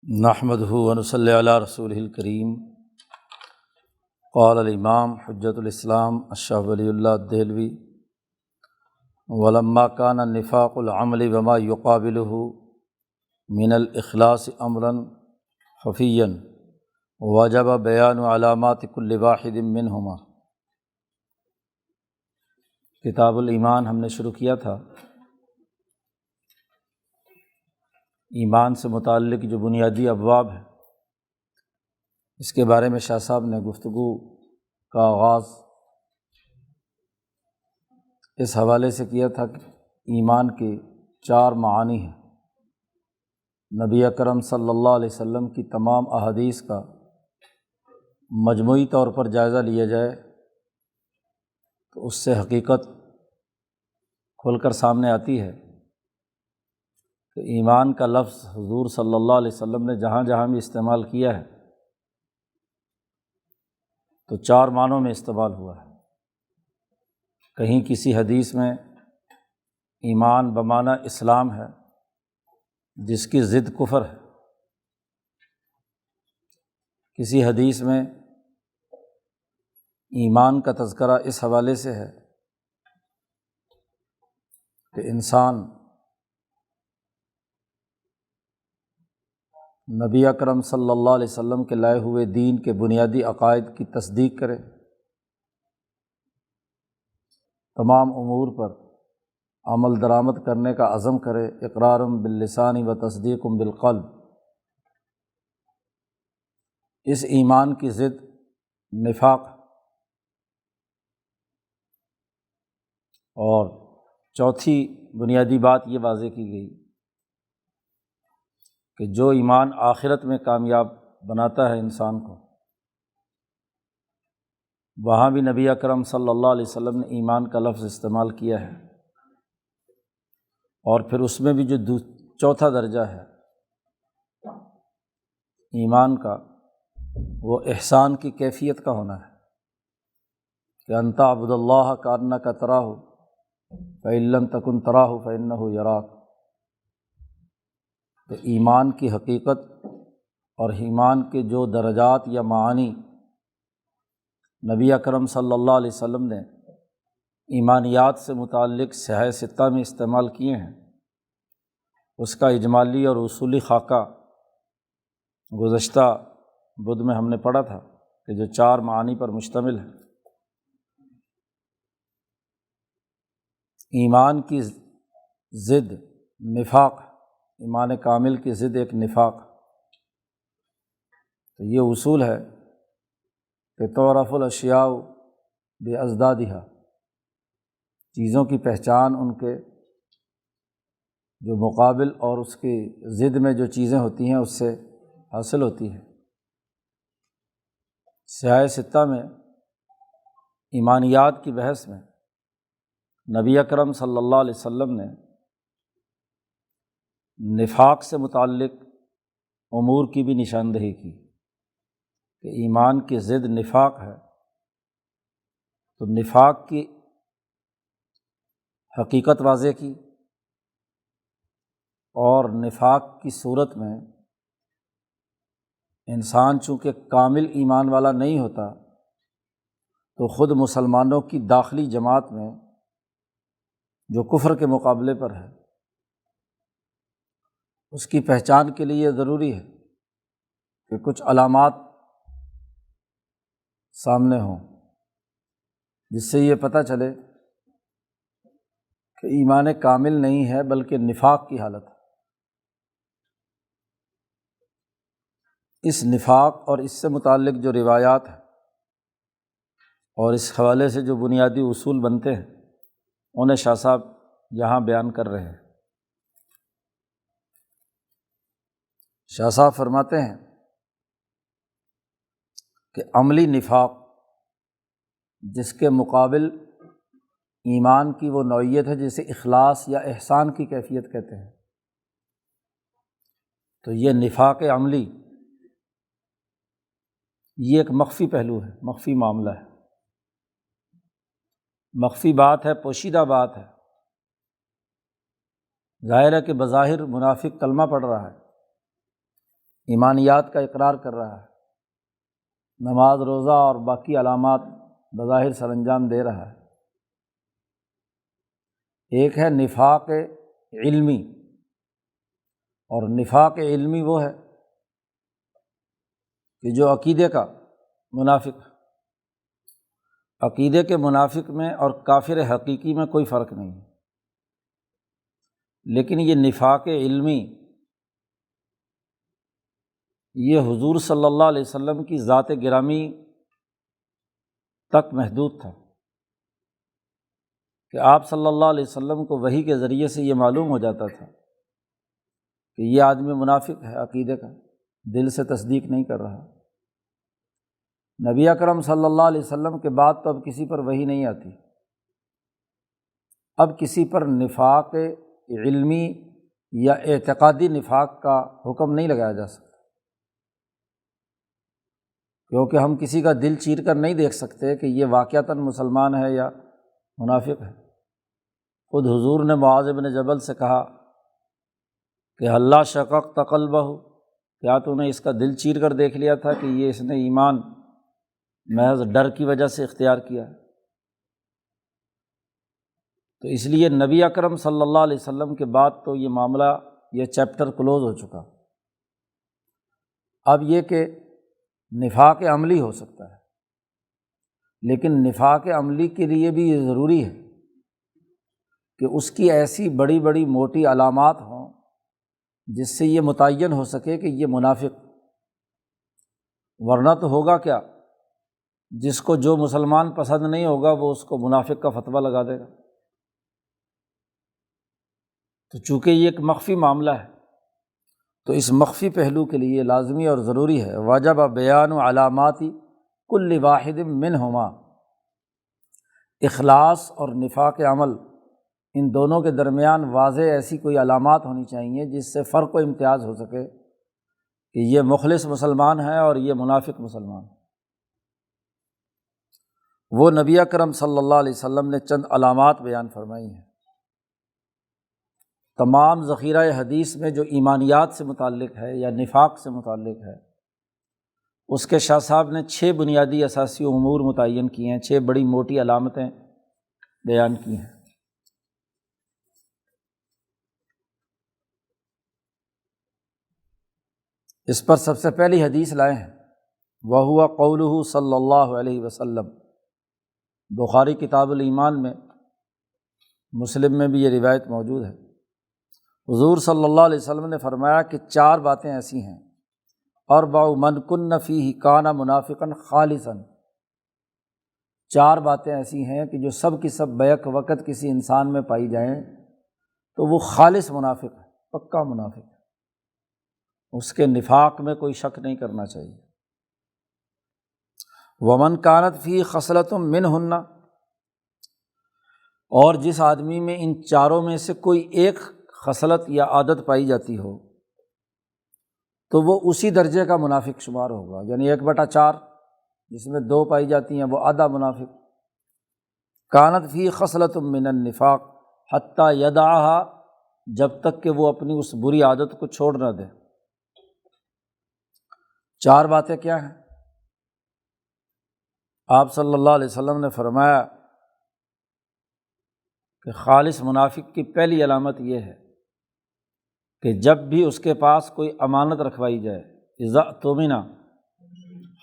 نحمدہ ونصلی علی رسولہ الکریم۔ قال الامام حجۃ الاسلام الشاہ ولی اللہ الدہلوی ولما کان النفاق العملی وما یقابلہ من الاخلاص امرا خفیا وجب بیان علامات کل واحد منہما۔ کتاب الایمان ہم نے شروع کیا تھا۔ ایمان سے متعلق جو بنیادی ابواب ہیں اس کے بارے میں شاہ صاحب نے گفتگو کا آغاز اس حوالے سے کیا تھا کہ ایمان کے 4 معانی ہیں۔ نبی اکرم صلی اللہ علیہ وسلم کی تمام احادیث کا مجموعی طور پر جائزہ لیا جائے تو اس سے حقیقت کھل کر سامنے آتی ہے کہ ایمان کا لفظ حضور صلی اللہ علیہ وسلم نے جہاں جہاں بھی استعمال کیا ہے تو 4 معنوں میں استعمال ہوا ہے۔ کہیں کسی حدیث میں ایمان بمعنی اسلام ہے جس کی ضد کفر ہے، کسی حدیث میں ایمان کا تذکرہ اس حوالے سے ہے کہ انسان نبی اکرم صلی اللہ علیہ وسلم کے لائے ہوئے دین کے بنیادی عقائد کی تصدیق کرے، تمام امور پر عمل درآمد کرنے کا عزم کرے، اقرار باللسان و تصدیق بالقلب۔ اس ایمان کی ضد نفاق، اور چوتھی بنیادی بات یہ واضح کی گئی کہ جو ایمان آخرت میں کامیاب بناتا ہے انسان کو، وہاں بھی نبی اکرم صلی اللہ علیہ وسلم نے ایمان کا لفظ استعمال کیا ہے، اور پھر اس میں بھی جو چوتھا درجہ ہے ایمان کا، وہ احسان کی کیفیت کا ہونا ہے کہ ان تعبد اللہ کأنک تراہ فإن لم تکن تراہ فإنہ یراک۔ تو ایمان کی حقیقت اور ایمان کے جو درجات یا معانی نبی اکرم صلی اللہ علیہ وسلم نے ایمانیات سے متعلق صحیح ستہ میں استعمال کیے ہیں، اس کا اجمالی اور اصولی خاکہ گزشتہ بدھ میں ہم نے پڑھا تھا کہ جو 4 معانی پر مشتمل ہے۔ ایمان کی ضد نفاق، ایمان کامل کی ضد ایک نفاق، تو یہ اصول ہے کہ تعرف الاشیاء باضدادها، چیزوں کی پہچان ان کے جو مقابل اور اس کی ضد میں جو چیزیں ہوتی ہیں اس سے حاصل ہوتی ہے۔ صحیح ستہ میں ایمانیات کی بحث میں نبی اکرم صلی اللہ علیہ وسلم نے نفاق سے متعلق امور کی بھی نشاندہی کی کہ ایمان کی ضد نفاق ہے، تو نفاق کی حقیقت واضح کی، اور نفاق کی صورت میں انسان چونکہ کامل ایمان والا نہیں ہوتا تو خود مسلمانوں کی داخلی جماعت میں جو کفر کے مقابلے پر ہے اس کی پہچان کے لیے ضروری ہے کہ کچھ علامات سامنے ہوں جس سے یہ پتہ چلے کہ ایمان کامل نہیں ہے بلکہ نفاق کی حالت ہے۔ اس نفاق اور اس سے متعلق جو روایات ہیں اور اس حوالے سے جو بنیادی اصول بنتے ہیں انہیں شاہ صاحب یہاں بیان کر رہے ہیں۔ شاہ صاحب فرماتے ہیں کہ عملی نفاق جس کے مقابل ایمان کی وہ نوعیت ہے جسے اخلاص یا احسان کی کیفیت کہتے ہیں، تو یہ نفاق عملی یہ ایک مخفی پہلو ہے، مخفی معاملہ ہے، مخفی بات ہے، پوشیدہ بات ہے۔ ظاہر ہے کہ بظاہر منافق کلمہ پڑھ رہا ہے، ایمانیات کا اقرار کر رہا ہے، نماز روزہ اور باقی علامات بظاہر سر انجام دے رہا ہے۔ ایک ہے نفاق علمی، اور نفاق علمی وہ ہے کہ جو عقیدے کا منافق ہے۔ عقیدے کے منافق میں اور کافر حقیقی میں کوئی فرق نہیں ہے، لیکن یہ نفاق علمی یہ حضور صلی اللہ علیہ وسلم کی ذات گرامی تک محدود تھا کہ آپ صلی اللہ علیہ وسلم کو وحی کے ذریعے سے یہ معلوم ہو جاتا تھا کہ یہ آدمی منافق ہے عقیدے کا، دل سے تصدیق نہیں کر رہا۔ نبی اکرم صلی اللہ علیہ وسلم کے بعد تو اب کسی پر وحی نہیں آتی، اب کسی پر نفاق علمی یا اعتقادی نفاق کا حکم نہیں لگایا جا سکتا، کیونکہ ہم کسی کا دل چیر کر نہیں دیکھ سکتے کہ یہ واقعتاً مسلمان ہے یا منافق ہے۔ خود حضور نے معاذ بن جبل سے کہا کہ اللہ شققت قلبہ، کیا تو نے اس کا دل چیر کر دیکھ لیا تھا کہ یہ اس نے ایمان محض ڈر کی وجہ سے اختیار کیا ہے؟ تو اس لیے نبی اکرم صلی اللہ علیہ وسلم کے بعد تو یہ معاملہ، یہ چیپٹر کلوز ہو چکا۔ اب یہ کہ نفاق عملی ہو سکتا ہے، لیکن نفاق عملی کے لیے بھی یہ ضروری ہے کہ اس کی ایسی بڑی بڑی موٹی علامات ہوں جس سے یہ متعین ہو سکے کہ یہ منافق، ورنہ تو ہوگا کیا، جس کو جو مسلمان پسند نہیں ہوگا وہ اس کو منافق کا فتویٰ لگا دے گا۔ تو چونکہ یہ ایک مخفی معاملہ ہے، تو اس مخفی پہلو کے لیے لازمی اور ضروری ہے واجب بیان علامات کل واحد منہما، اخلاص اور نفاق عمل ان دونوں کے درمیان واضح ایسی کوئی علامات ہونی چاہیے جس سے فرق و امتیاز ہو سکے کہ یہ مخلص مسلمان ہے اور یہ منافق مسلمان ہے۔ وہ نبی اکرم صلی اللہ علیہ وسلم نے چند علامات بیان فرمائی ہیں۔ تمام ذخیرہ حدیث میں جو ایمانیات سے متعلق ہے یا نفاق سے متعلق ہے، اس کے شاہ صاحب نے 6 بنیادی اساسی امور متعین کیے ہیں، 6 بڑی موٹی علامتیں بیان کی ہیں۔ اس پر سب سے پہلی حدیث لائے ہیں، وَهُوَ قَوْلُهُ صلی اللہ علیہ وسلم، بخاری کتاب الایمان میں، مسلم میں بھی یہ روایت موجود ہے۔ حضور صلی اللہ علیہ وسلم نے فرمایا کہ 4 باتیں ایسی ہیں، اربع من کن فیہ کان منافقا خالصا، 4 باتیں ایسی ہیں کہ جو سب کی سب بیک وقت کسی انسان میں پائی جائیں تو وہ خالص منافق ہے، پکا منافق ہے، اس کے نفاق میں کوئی شک نہیں کرنا چاہیے۔ ومن کانت فیہ خصلۃ منہن، اور جس آدمی میں ان 4 میں سے کوئی ایک خصلت یا عادت پائی جاتی ہو تو وہ اسی درجے کا منافق شمار ہوگا، یعنی 1/4 جس میں 2 پائی جاتی ہیں وہ آدھا منافق۔ کانت فی خصلۃ من النفاق حتی یدعھا، جب تک کہ وہ اپنی اس بری عادت کو چھوڑ نہ دے۔ 4 باتیں کیا ہیں؟ آپ صلی اللہ علیہ وسلم نے فرمایا کہ خالص منافق کی پہلی علامت یہ ہے کہ جب بھی اس کے پاس کوئی امانت رکھوائی جائے، اذا اؤتمن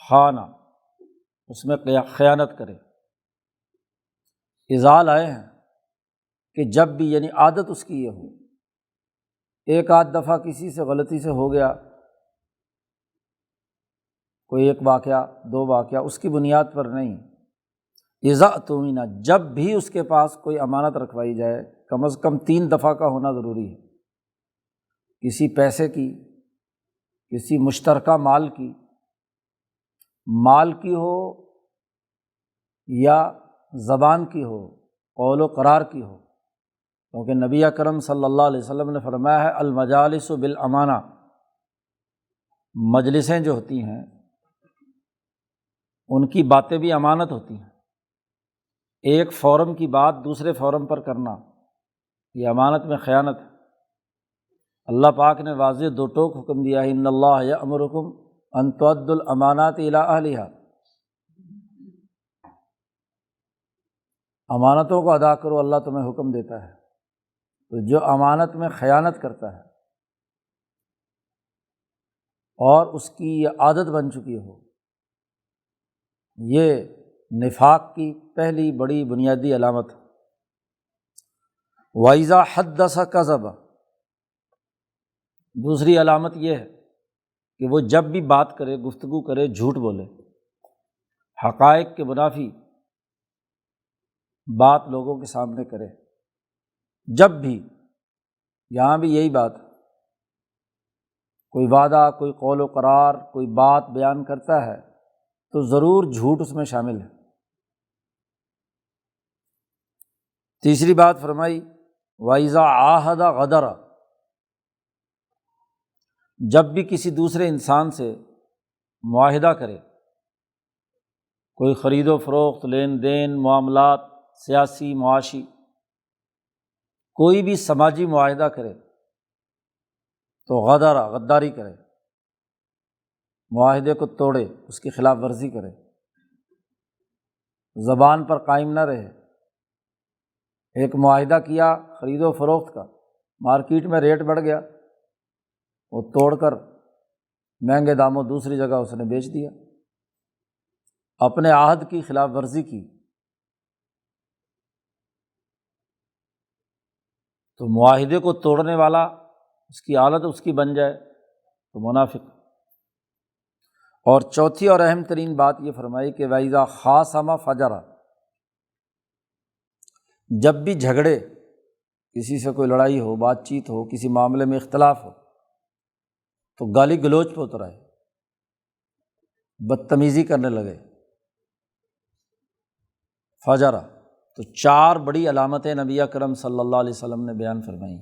خان، اس میں خیانت کرے۔ اذا لائے ہیں کہ جب بھی، یعنی عادت اس کی یہ ہو، ایک آدھ دفعہ کسی سے غلطی سے ہو گیا کوئی 1 واقعہ 2 واقعہ، اس کی بنیاد پر نہیں، اذا اؤتمن، جب بھی اس کے پاس کوئی امانت رکھوائی جائے کم از کم 3 دفعہ کا ہونا ضروری ہے، کسی پیسے کی، کسی مشترکہ مال کی ہو یا زبان کی ہو، قول و قرار کی ہو، کیونکہ نبی اکرم صلی اللہ علیہ وسلم نے فرمایا ہے المجالس بالامانہ، مجلسیں جو ہوتی ہیں ان کی باتیں بھی امانت ہوتی ہیں۔ ایک فورم کی بات دوسرے فورم پر کرنا یہ امانت میں خیانت ہے۔ اللہ پاک نے واضح دو ٹوک حکم دیا ہے، ان اللہ یأمرکم ان تؤدوا الامانات الی اہلہا، امانتوں کو ادا کرو، اللہ تمہیں حکم دیتا ہے۔ تو جو امانت میں خیانت کرتا ہے اور اس کی یہ عادت بن چکی ہو، یہ نفاق کی پہلی بڑی بنیادی علامت ہے۔ وَإِذَا حَدَّثَ كَذَبَ، دوسری علامت یہ ہے کہ وہ جب بھی بات کرے، گفتگو کرے، جھوٹ بولے، حقائق کے منافی بات لوگوں کے سامنے کرے۔ جب بھی، یہاں بھی یہی بات، کوئی وعدہ، کوئی قول و قرار، کوئی بات بیان کرتا ہے تو ضرور جھوٹ اس میں شامل ہے۔ تیسری بات فرمائی وَإِذَا عَاهَدَ غَدَرَ، جب بھی کسی دوسرے انسان سے معاہدہ کرے، کوئی خرید و فروخت، لین دین، معاملات، سیاسی، معاشی، کوئی بھی سماجی معاہدہ کرے تو غداری کرے، معاہدے کو توڑے، اس کی خلاف ورزی کرے، زبان پر قائم نہ رہے۔ ایک معاہدہ کیا خرید و فروخت کا، مارکیٹ میں ریٹ بڑھ گیا، وہ توڑ کر مہنگے داموں دوسری جگہ اس نے بیچ دیا، اپنے عہد کی خلاف ورزی کی۔ تو معاہدے کو توڑنے والا، اس کی عادت اس کی بن جائے تو منافق۔ اور چوتھی اور اہم ترین بات یہ فرمائی کہ وَإِذَا خَاصَمَ فَجَرَ، جب بھی جھگڑے، کسی سے کوئی لڑائی ہو، بات چیت ہو، کسی معاملے میں اختلاف ہو تو گالی گلوچ پہ اتر آئے، بدتمیزی کرنے لگے، فجر۔ تو چار بڑی علامتیں نبی اکرم صلی اللہ علیہ وسلم نے بیان فرمائیں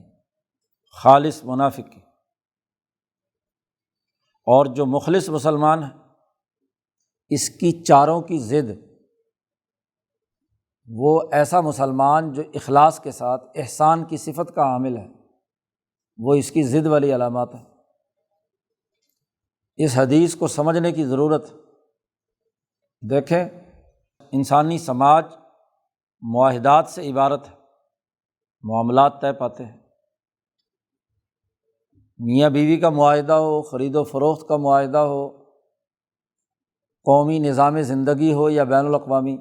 خالص منافق کی۔ اور جو مخلص مسلمان ہے، اس کی چاروں کی ضد، وہ ایسا مسلمان جو اخلاص کے ساتھ احسان کی صفت کا حامل ہے، وہ اس کی ضد والی علامات ہے۔ اس حدیث کو سمجھنے کی ضرورت۔ دیکھیں، انسانی سماج معاہدات سے عبارت ہے، معاملات طے پاتے ہیں، میاں بیوی کا معاہدہ ہو، خرید و فروخت کا معاہدہ ہو، قومی نظام زندگی ہو یا بین الاقوامی،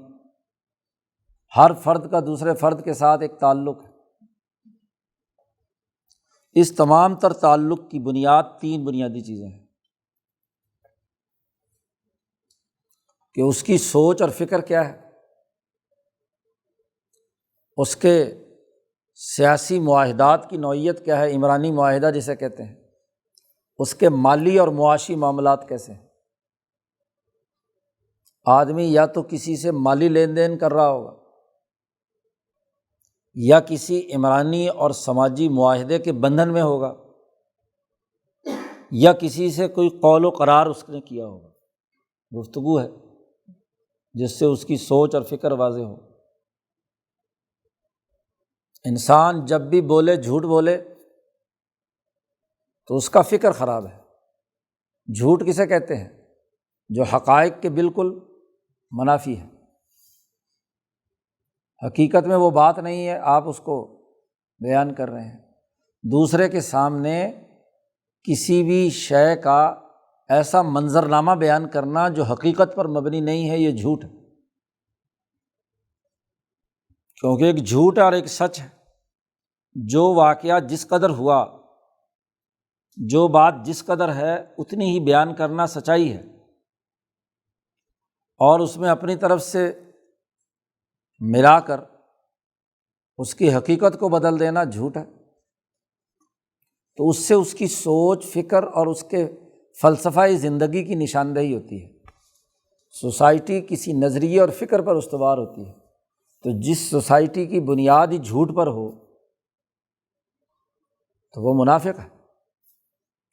ہر فرد کا دوسرے فرد کے ساتھ ایک تعلق ہے۔ اس تمام تر تعلق کی بنیاد تین بنیادی چیزیں ہیں کہ اس کی سوچ اور فکر کیا ہے، اس کے سیاسی معاہدات کی نوعیت کیا ہے، عمرانی معاہدہ جسے کہتے ہیں، اس کے مالی اور معاشی معاملات کیسے ہیں۔ آدمی یا تو کسی سے مالی لین دین کر رہا ہوگا، یا کسی عمرانی اور سماجی معاہدے کے بندھن میں ہوگا، یا کسی سے کوئی قول و قرار اس نے کیا ہوگا، گفتگو ہے جس سے اس کی سوچ اور فکر واضح ہو۔ انسان جب بھی بولے، جھوٹ بولے، تو اس کا فکر خراب ہے۔ جھوٹ کسے کہتے ہیں؟ جو حقائق کے بالکل منافی ہے، حقیقت میں وہ بات نہیں ہے، آپ اس کو بیان کر رہے ہیں۔ دوسرے کے سامنے کسی بھی شے کا ایسا منظرنامہ بیان کرنا جو حقیقت پر مبنی نہیں ہے، یہ جھوٹ ہے۔ کیونکہ ایک جھوٹ اور ایک سچ ہے۔ جو واقعہ جس قدر ہوا، جو بات جس قدر ہے، اتنی ہی بیان کرنا سچائی ہے، اور اس میں اپنی طرف سے ملا کر اس کی حقیقت کو بدل دینا جھوٹ ہے۔ تو اس سے اس کی سوچ، فکر اور اس کے فلسفہ زندگی کی نشاندہی ہوتی ہے۔ سوسائٹی کسی نظریے اور فکر پر استوار ہوتی ہے، تو جس سوسائٹی کی بنیاد ہی جھوٹ پر ہو تو وہ منافق ہے۔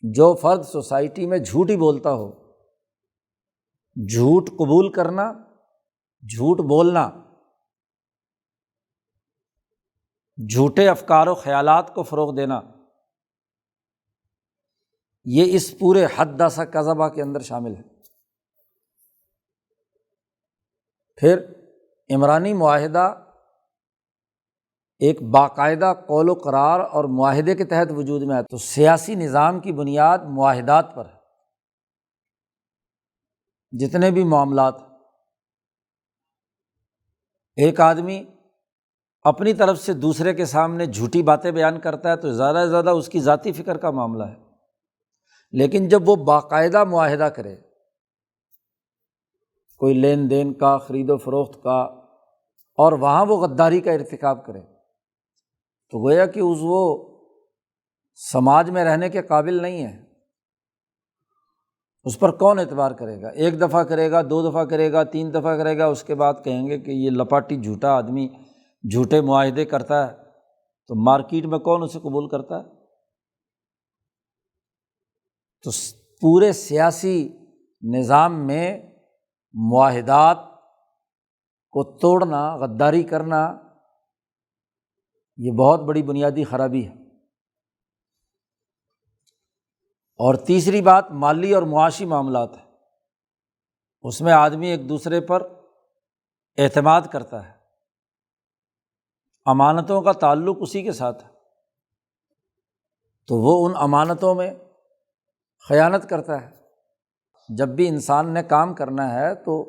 جو فرد سوسائٹی میں جھوٹ ہی بولتا ہو، جھوٹ قبول کرنا، جھوٹ بولنا، جھوٹے افکار و خیالات کو فروغ دینا، یہ اس پورے حدث کذبہ کے اندر شامل ہے۔ پھر عمرانی معاہدہ ایک باقاعدہ قول و قرار اور معاہدے کے تحت وجود میں آیا، تو سیاسی نظام کی بنیاد معاہدات پر ہے۔ جتنے بھی معاملات، ایک آدمی اپنی طرف سے دوسرے کے سامنے جھوٹی باتیں بیان کرتا ہے تو زیادہ سے زیادہ اس کی ذاتی فکر کا معاملہ ہے، لیکن جب وہ باقاعدہ معاہدہ کرے، کوئی لین دین کا، خرید و فروخت کا، اور وہاں وہ غداری کا ارتکاب کرے، تو گویا کہ وہ سماج میں رہنے کے قابل نہیں ہے۔ اس پر کون اعتبار کرے گا؟ ایک دفعہ کرے گا، دو دفعہ کرے گا، تین دفعہ کرے گا، اس کے بعد کہیں گے کہ یہ لپاٹی جھوٹا آدمی جھوٹے معاہدے کرتا ہے، تو مارکیٹ میں کون اسے قبول کرتا ہے؟ تو پورے سیاسی نظام میں معاہدات کو توڑنا، غداری کرنا، یہ بہت بڑی بنیادی خرابی ہے۔ اور تیسری بات مالی اور معاشی معاملات ہے، اس میں آدمی ایک دوسرے پر اعتماد کرتا ہے، امانتوں کا تعلق اسی کے ساتھ ہے، تو وہ ان امانتوں میں خیانت کرتا ہے۔ جب بھی انسان نے کام کرنا ہے تو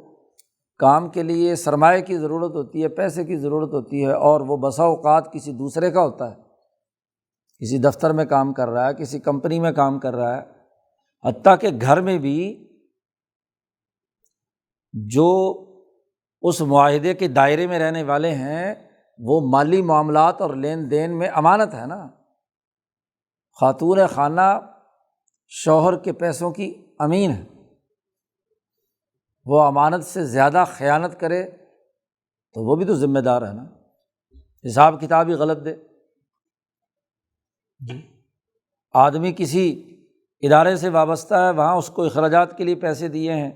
کام کے لیے سرمایہ کی ضرورت ہوتی ہے، پیسے کی ضرورت ہوتی ہے، اور وہ بسا اوقات کسی دوسرے کا ہوتا ہے، کسی دفتر میں کام کر رہا ہے، کسی کمپنی میں کام کر رہا ہے، حتیٰ کہ گھر میں بھی جو اس معاہدے کے دائرے میں رہنے والے ہیں وہ مالی معاملات اور لین دین میں امانت ہے نا۔ خاتون خانہ شوہر کے پیسوں کی امین ہے، وہ امانت سے زیادہ خیانت کرے تو وہ بھی تو ذمہ دار ہے نا، حساب کتاب ہی غلط دے۔ آدمی کسی ادارے سے وابستہ ہے، وہاں اس کو اخراجات کے لیے پیسے دیے ہیں،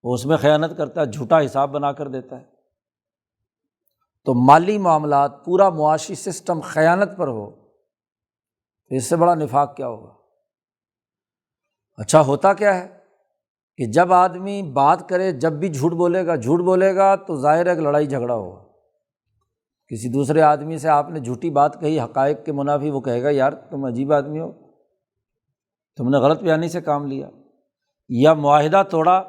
وہ اس میں خیانت کرتا ہے، جھوٹا حساب بنا کر دیتا ہے۔ تو مالی معاملات، پورا معاشی سسٹم خیانت پر ہو تو اس سے بڑا نفاق کیا ہوگا؟ اچھا ہوتا کیا ہے کہ جب آدمی بات کرے، جب بھی جھوٹ بولے گا تو ظاہر ہے کہ لڑائی جھگڑا ہوگا۔ کسی دوسرے آدمی سے آپ نے جھوٹی بات کہی حقائق کے منافی، وہ کہے گا یار تم عجیب آدمی ہو، تم نے غلط بیانی سے کام لیا۔ یا معاہدہ توڑا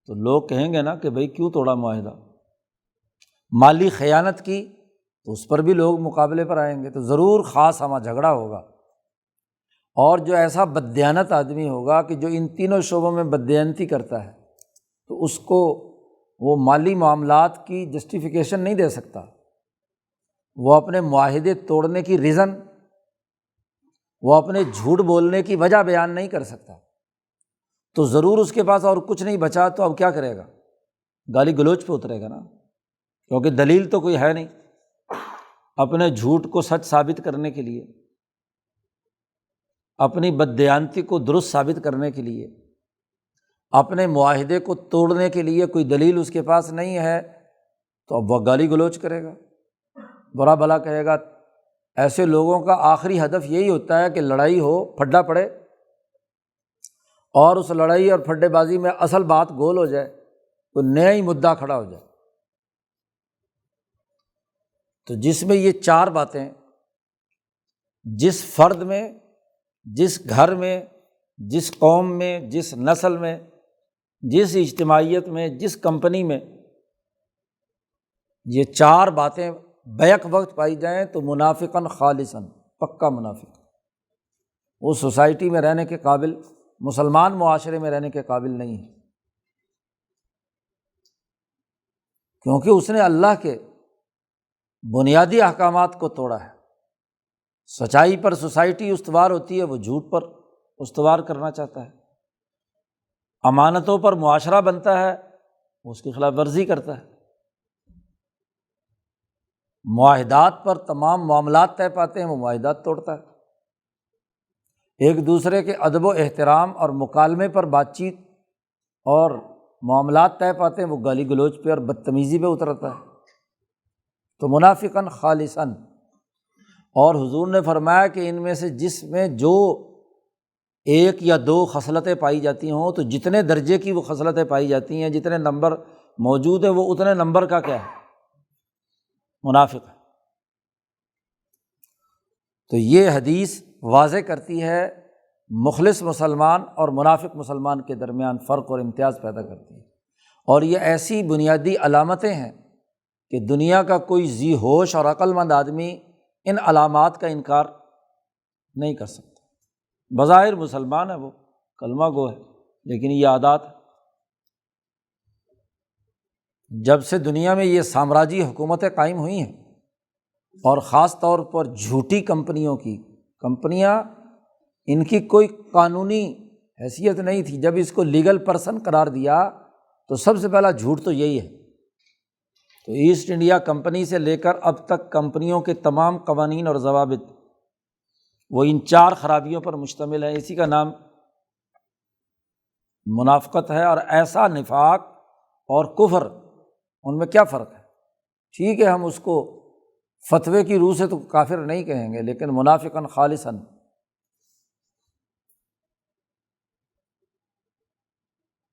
تو لوگ کہیں گے نا کہ بھئی کیوں توڑا معاہدہ۔ مالی خیانت کی تو اس پر بھی لوگ مقابلے پر آئیں گے، تو ضرور خاص ہمہ جھگڑا ہوگا۔ اور جو ایسا بددیانت آدمی ہوگا کہ جو ان تینوں شعبوں میں بددیانتی کرتا ہے، تو اس کو وہ مالی معاملات کی جسٹیفیکیشن نہیں دے سکتا، وہ اپنے معاہدے توڑنے کی ریزن، وہ اپنے جھوٹ بولنے کی وجہ بیان نہیں کر سکتا، تو ضرور اس کے پاس اور کچھ نہیں بچا تو اب کیا کرے گا؟ گالی گلوچ پہ اترے گا نا، کیونکہ دلیل تو کوئی ہے نہیں اپنے جھوٹ کو سچ ثابت کرنے کے لیے، اپنی بددیانتی کو درست ثابت کرنے کے لیے، اپنے معاہدے کو توڑنے کے لیے کوئی دلیل اس کے پاس نہیں ہے، تو اب وہ گالی گلوچ کرے گا، برا بھلا کہے گا۔ ایسے لوگوں کا آخری ہدف یہی ہوتا ہے کہ لڑائی ہو، پھڈا پڑے، اور اس لڑائی اور پھڈے بازی میں اصل بات گول ہو جائے، تو نیا ہی مدعا کھڑا ہو جائے۔ تو جس میں یہ چار باتیں، جس فرد میں، جس گھر میں، جس قوم میں، جس نسل میں، جس اجتماعیت میں، جس کمپنی میں یہ چار باتیں بیک وقت پائی جائیں تو منافقاً خالصاً، پکا منافق، وہ سوسائٹی میں رہنے کے قابل، مسلمان معاشرے میں رہنے کے قابل نہیں ہے، کیونکہ اس نے اللہ کے بنیادی احکامات کو توڑا ہے۔ سچائی پر سوسائٹی استوار ہوتی ہے، وہ جھوٹ پر استوار کرنا چاہتا ہے۔ امانتوں پر معاشرہ بنتا ہے، وہ اس کی خلاف ورزی کرتا ہے۔ معاہدات پر تمام معاملات طے پاتے ہیں، وہ معاہدات توڑتا ہے۔ ایک دوسرے کے ادب و احترام اور مکالمے پر بات چیت اور معاملات طے پاتے ہیں، وہ گالی گلوچ پہ اور بدتمیزی پہ اترتا ہے، تو منافقاً خالصاً۔ اور حضور نے فرمایا کہ ان میں سے جس میں جو ایک یا دو خصلتیں پائی جاتی ہوں تو جتنے درجے کی وہ خصلتیں پائی جاتی ہیں، جتنے نمبر موجود ہیں، وہ اتنے نمبر کا کیا ہے؟ منافق ہے۔ تو یہ حدیث واضح کرتی ہے مخلص مسلمان اور منافق مسلمان کے درمیان فرق اور امتیاز پیدا کرتی ہے، اور یہ ایسی بنیادی علامتیں ہیں کہ دنیا کا کوئی ذی ہوش اور عقل مند آدمی ان علامات کا انکار نہیں کر سکتا۔ بظاہر مسلمان ہے، وہ کلمہ گو ہے، لیکن یہ عادات، جب سے دنیا میں یہ سامراجی حکومتیں قائم ہوئی ہیں، اور خاص طور پر جھوٹی کمپنیاں، ان کی کوئی قانونی حیثیت نہیں تھی، جب اس کو لیگل پرسن قرار دیا تو سب سے پہلا جھوٹ تو یہی ہے۔ تو ایسٹ انڈیا کمپنی سے لے کر اب تک کمپنیوں کے تمام قوانین اور ضوابط وہ ان 4 خرابیوں پر مشتمل ہے۔ اسی کا نام منافقت ہے۔ اور ایسا نفاق اور کفر، ان میں کیا فرق ہے؟ ٹھیک ہے، ہم اس کو فتوے کی روح سے تو کافر نہیں کہیں گے، لیکن منافقاً خالصاً۔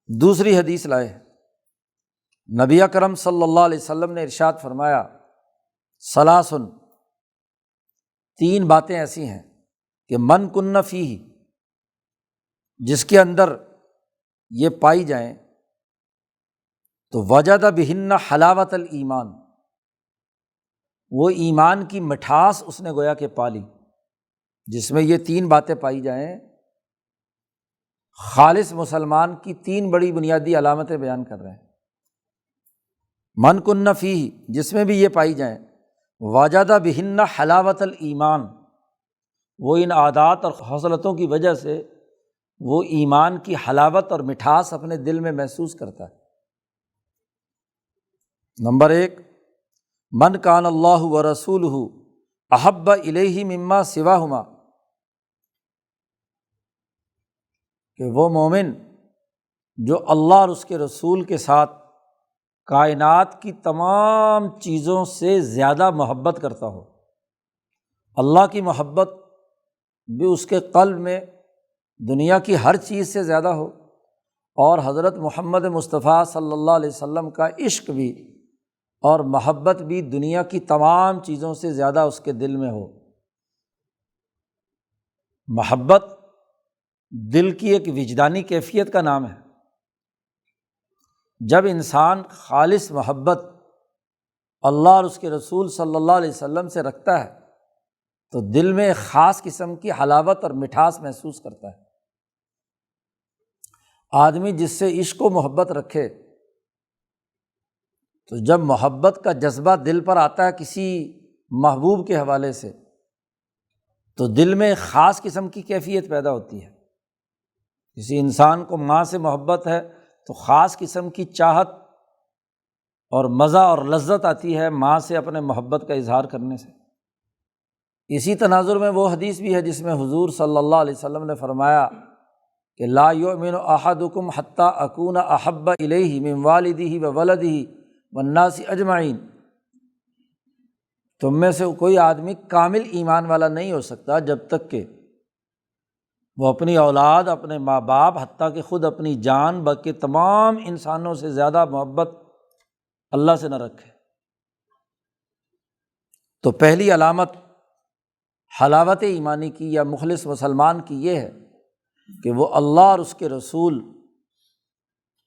دوسری حدیث لائے، نبی اکرم صلی اللہ علیہ وسلم نے ارشاد فرمایا، ثلاثن، 3 باتیں ایسی ہیں کہ من کن فیہ، جس کے اندر یہ پائی جائیں تو وجد بہن حلاوت الایمان، وہ ایمان کی مٹھاس اس نے گویا کہ پالی۔ جس میں یہ 3 باتیں پائی جائیں، خالص مسلمان کی 3 بڑی بنیادی علامتیں بیان کر رہے ہیں۔ من کن فیہ، جس میں بھی یہ پائی جائیں، وجد بہن حلاوت الایمان، وہ ان عادات اور خصلتوں کی وجہ سے وہ ایمان کی حلاوت اور مٹھاس اپنے دل میں محسوس کرتا ہے۔ نمبر 1، من کان اللہ ورسولہ احب الیہ مما سواہما، کہ وہ مومن جو اللہ اور اس کے رسول کے ساتھ کائنات کی تمام چیزوں سے زیادہ محبت کرتا ہو، اللہ کی محبت بھی اس کے قلب میں دنیا کی ہر چیز سے زیادہ ہو، اور حضرت محمد مصطفیٰ صلی اللہ علیہ وسلم کا عشق بھی اور محبت بھی دنیا کی تمام چیزوں سے زیادہ اس کے دل میں ہو۔ محبت دل کی ایک وجدانی کیفیت کا نام ہے۔ جب انسان خالص محبت اللہ اور اس کے رسول صلی اللہ علیہ وسلم سے رکھتا ہے تو دل میں ایک خاص قسم کی حلاوت اور مٹھاس محسوس کرتا ہے۔ آدمی جس سے عشق و محبت رکھے تو جب محبت کا جذبہ دل پر آتا ہے کسی محبوب کے حوالے سے، تو دل میں ایک خاص قسم کی کیفیت پیدا ہوتی ہے۔ کسی انسان کو ماں سے محبت ہے تو خاص قسم کی چاہت اور مزہ اور لذت آتی ہے ماں سے اپنے محبت کا اظہار کرنے سے۔ اسی تناظر میں وہ حدیث بھی ہے جس میں حضور صلی اللہ علیہ وسلم نے فرمایا کہ لا یؤمن احدکم حتی اکون احب الیہ من والدہ وولدہ والناس اجمعین، تم میں سے کوئی آدمی کامل ایمان والا نہیں ہو سکتا جب تک کہ وہ اپنی اولاد، اپنے ماں باپ، حتیٰ کہ خود اپنی جان بلکہ تمام انسانوں سے زیادہ محبت اللہ سے نہ رکھے۔ تو پہلی علامت حلاوت ایمانی کی یا مخلص مسلمان کی یہ ہے کہ وہ اللہ اور اس کے رسول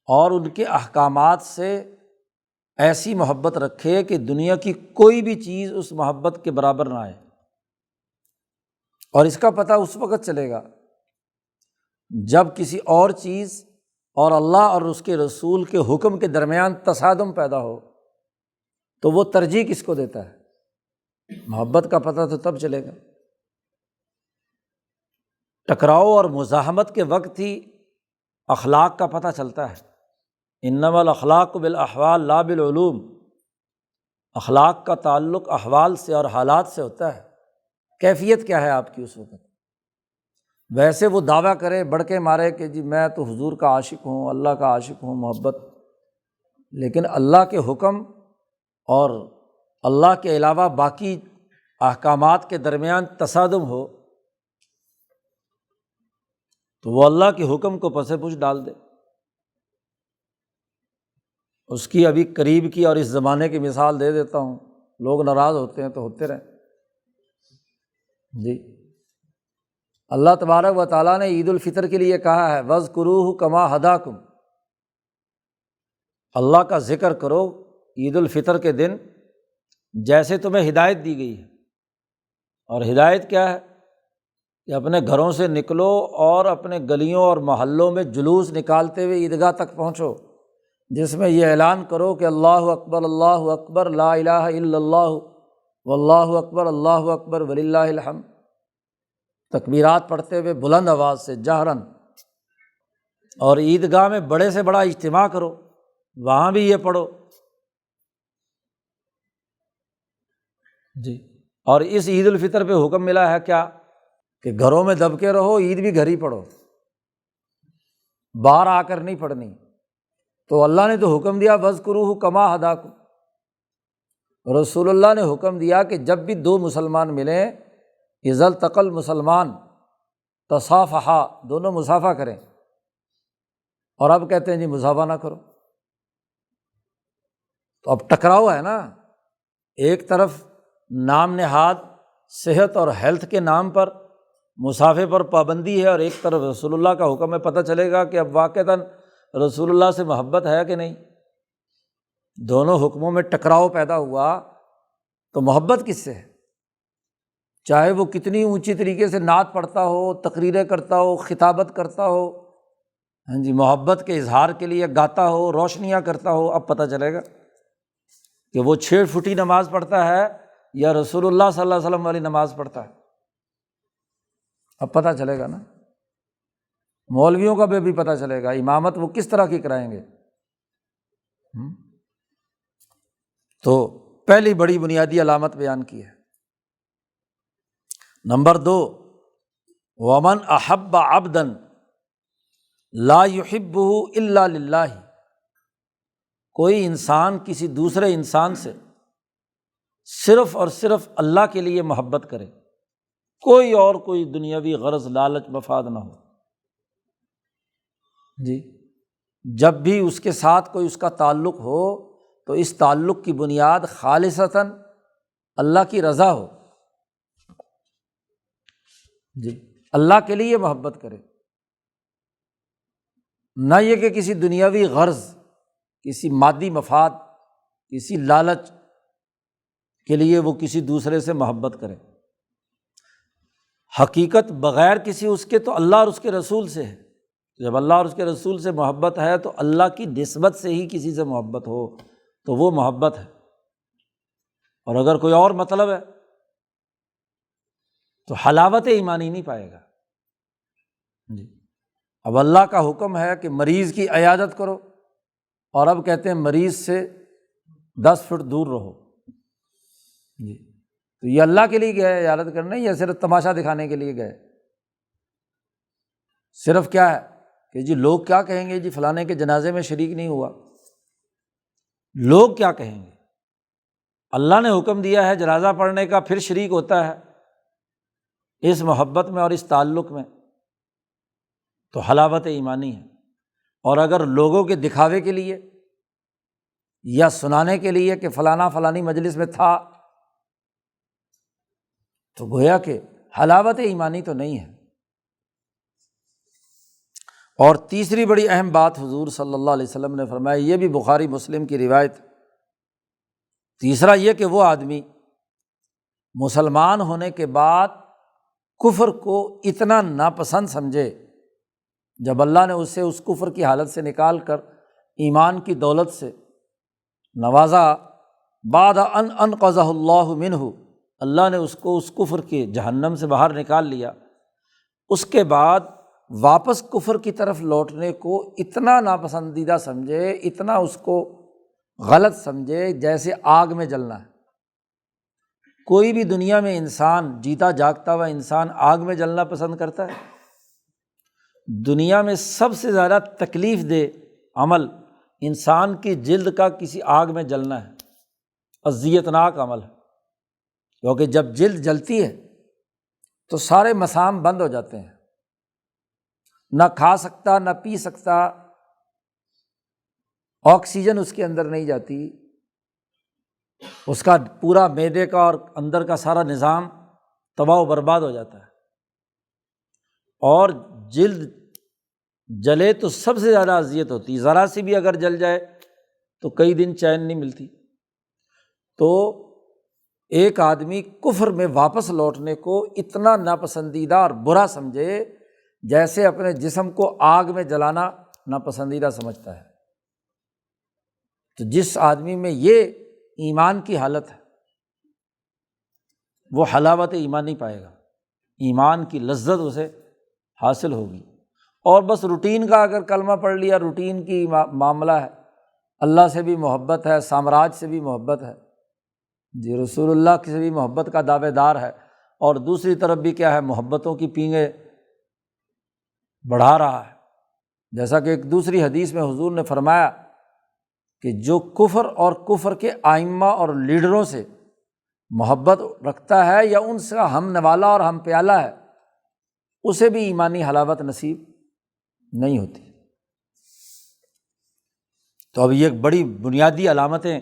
اور ان کے احکامات سے ایسی محبت رکھے کہ دنیا کی کوئی بھی چیز اس محبت کے برابر نہ آئے۔ اور اس کا پتہ اس وقت چلے گا جب کسی اور چیز اور اللہ اور اس کے رسول کے حکم کے درمیان تصادم پیدا ہو، تو وہ ترجیح کس کو دیتا ہے؟ محبت کا پتہ تو تب چلے گا۔ ٹکراؤ اور مزاحمت کے وقت ہی اخلاق کا پتہ چلتا ہے۔ انما الاخلاق بالاحوال لا بالعلوم، اخلاق کا تعلق احوال سے اور حالات سے ہوتا ہے۔ کیفیت کیا ہے آپ کی اس وقت؟ ویسے وہ دعویٰ کرے، بڑھ کے مارے کہ جی میں تو حضور کا عاشق ہوں، اللہ کا عاشق ہوں، محبت، لیکن اللہ کے حکم اور اللہ کے علاوہ باقی احکامات کے درمیان تصادم ہو تو وہ اللہ کے حکم کو پس پش ڈال دے۔ اس کی ابھی قریب کی اور اس زمانے کی مثال دے دیتا ہوں، لوگ ناراض ہوتے ہیں تو ہوتے رہیں جی۔ اللہ تبارک و تعالیٰ نے عید الفطر کے لیے کہا ہے وَاذْكُرُوهُ كَمَا هَدَاكُمْ، اللہ کا ذکر کرو عید الفطر کے دن جیسے تمہیں ہدایت دی گئی ہے۔ اور ہدایت کیا ہے کہ اپنے گھروں سے نکلو اور اپنے گلیوں اور محلوں میں جلوس نکالتے ہوئے عیدگاہ تک پہنچو، جس میں یہ اعلان کرو کہ اللہ اکبر لا الہ الا اللہ واللہ اکبر وللہ الحمد، تکبیرات پڑھتے ہوئے بلند آواز سے جہراً۔ اور عیدگاہ میں بڑے سے بڑا اجتماع کرو، وہاں بھی یہ پڑھو جی۔ اور اس عید الفطر پہ حکم ملا ہے کیا کہ گھروں میں دب کے رہو، عید بھی گھر ہی پڑھو، باہر آ کر نہیں پڑھنی۔ تو اللہ نے تو حکم دیا وَاذْكُرُوهُ كَمَا هَدَاكُمْ، رسول اللہ نے حکم دیا کہ جب بھی دو مسلمان ملیں اذا التقى المسلمان تصافحا، دونوں مصافحہ کریں۔ اور اب کہتے ہیں جی مصافحہ نہ کرو، تو اب ٹکراؤ ہے نا، ایک طرف نام نہاد صحت اور ہیلتھ کے نام پر مصافحے پر پابندی ہے، اور ایک طرف رسول اللہ کا حکم ہے، پتہ چلے گا کہ اب واقعتاً رسول اللہ سے محبت ہے کہ نہیں۔ دونوں حکموں میں ٹکراؤ پیدا ہوا تو محبت کس سے ہے؟ چاہے وہ کتنی اونچی طریقے سے نعت پڑھتا ہو، تقریریں کرتا ہو، خطابت کرتا ہو، ہاں جی، محبت کے اظہار کے لیے گاتا ہو، روشنیاں کرتا ہو، اب پتہ چلے گا کہ وہ 6 فٹی نماز پڑھتا ہے یا رسول اللہ صلی اللہ علیہ وسلم والی نماز پڑھتا ہے، اب پتہ چلے گا نا۔ مولویوں کا بھی پتہ چلے گا امامت وہ کس طرح کی کرائیں گے۔ تو پہلی بڑی بنیادی علامت بیان کی ہے۔ نمبر 2، ومن احب عبدا لا يحبه الا للہ، کوئی انسان کسی دوسرے انسان سے صرف اور صرف اللہ کے لیے محبت کرے، کوئی اور کوئی دنیاوی غرض لالچ مفاد نہ ہو جی، جب بھی اس کے ساتھ کوئی اس کا تعلق ہو تو اس تعلق کی بنیاد خالصتاً اللہ کی رضا ہو جی، اللہ کے لیے محبت کرے، نہ یہ کہ کسی دنیاوی غرض، کسی مادی مفاد، کسی لالچ کے لیے وہ کسی دوسرے سے محبت کرے۔ حقیقت بغیر کسی اس کے تو اللہ اور اس کے رسول سے ہے، جب اللہ اور اس کے رسول سے محبت ہے تو اللہ کی نسبت سے ہی کسی سے محبت ہو تو وہ محبت ہے، اور اگر کوئی اور مطلب ہے تو حلاوت ایمانی نہیں پائے گا جی۔ اب اللہ کا حکم ہے کہ مریض کی عیادت کرو، اور اب کہتے ہیں مریض سے 10 فٹ دور رہو جی، تو یہ اللہ کے لیے گئے عیادت کرنے یا صرف تماشا دکھانے کے لیے گئے؟ صرف کیا ہے کہ جی لوگ کیا کہیں گے، جی فلانے کے جنازے میں شریک نہیں ہوا، لوگ کیا کہیں گے؟ اللہ نے حکم دیا ہے جنازہ پڑھنے کا، پھر شریک ہوتا ہے اس محبت میں اور اس تعلق میں، تو حلاوت ایمانی ہے۔ اور اگر لوگوں کے دکھاوے کے لیے یا سنانے کے لیے کہ فلانا فلانی مجلس میں تھا، تو گویا کہ حلاوت ایمانی تو نہیں ہے۔ اور تیسری بڑی اہم بات حضور صلی اللہ علیہ وسلم نے فرمائی، یہ بھی بخاری مسلم کی روایت، تیسرا یہ کہ وہ آدمی مسلمان ہونے کے بعد کفر کو اتنا ناپسند سمجھے، جب اللہ نے اسے اس کفر کی حالت سے نکال کر ایمان کی دولت سے نوازا، بعد ان انقذہ اللہ منہ، اللہ نے اس کو اس کفر کے جہنم سے باہر نکال لیا، اس کے بعد واپس کفر کی طرف لوٹنے کو اتنا ناپسندیدہ سمجھے، اتنا اس کو غلط سمجھے جیسے آگ میں جلنا ہے۔ کوئی بھی دنیا میں انسان، جیتا جاگتا ہوا انسان آگ میں جلنا پسند کرتا ہے؟ دنیا میں سب سے زیادہ تکلیف دہ عمل انسان کی جلد کا کسی آگ میں جلنا ہے، اذیتناک عمل ہے، کیونکہ جب جلد جلتی ہے تو سارے مسام بند ہو جاتے ہیں، نہ کھا سکتا نہ پی سکتا، آکسیجن اس کے اندر نہیں جاتی، اس کا پورا معدے کا اور اندر کا سارا نظام تباہ و برباد ہو جاتا ہے، اور جلد جلے تو سب سے زیادہ اذیت ہوتی ہے، ذرا سی بھی اگر جل جائے تو کئی دن چین نہیں ملتی۔ تو ایک آدمی کفر میں واپس لوٹنے کو اتنا ناپسندیدہ اور برا سمجھے جیسے اپنے جسم کو آگ میں جلانا ناپسندیدہ سمجھتا ہے، تو جس آدمی میں یہ ایمان کی حالت ہے وہ حلاوت ایمان نہیں پائے گا، ایمان کی لذت اسے حاصل ہوگی۔ اور بس روٹین کا اگر کلمہ پڑھ لیا، روٹین کی معاملہ ہے، اللہ سے بھی محبت ہے، سامراج سے بھی محبت ہے، جی رسول اللہ سے بھی محبت کا دعوے دار ہے، اور دوسری طرف بھی کیا ہے، محبتوں کی پینگیں بڑھا رہا ہے۔ جیسا کہ ایک دوسری حدیث میں حضور نے فرمایا کہ جو کفر اور کفر کے ائمہ اور لیڈروں سے محبت رکھتا ہے یا ان سے ہم نوالا اور ہم پیالہ ہے، اسے بھی ایمانی حلاوت نصیب نہیں ہوتی۔ تو اب یہ ایک بڑی بنیادی علامتیں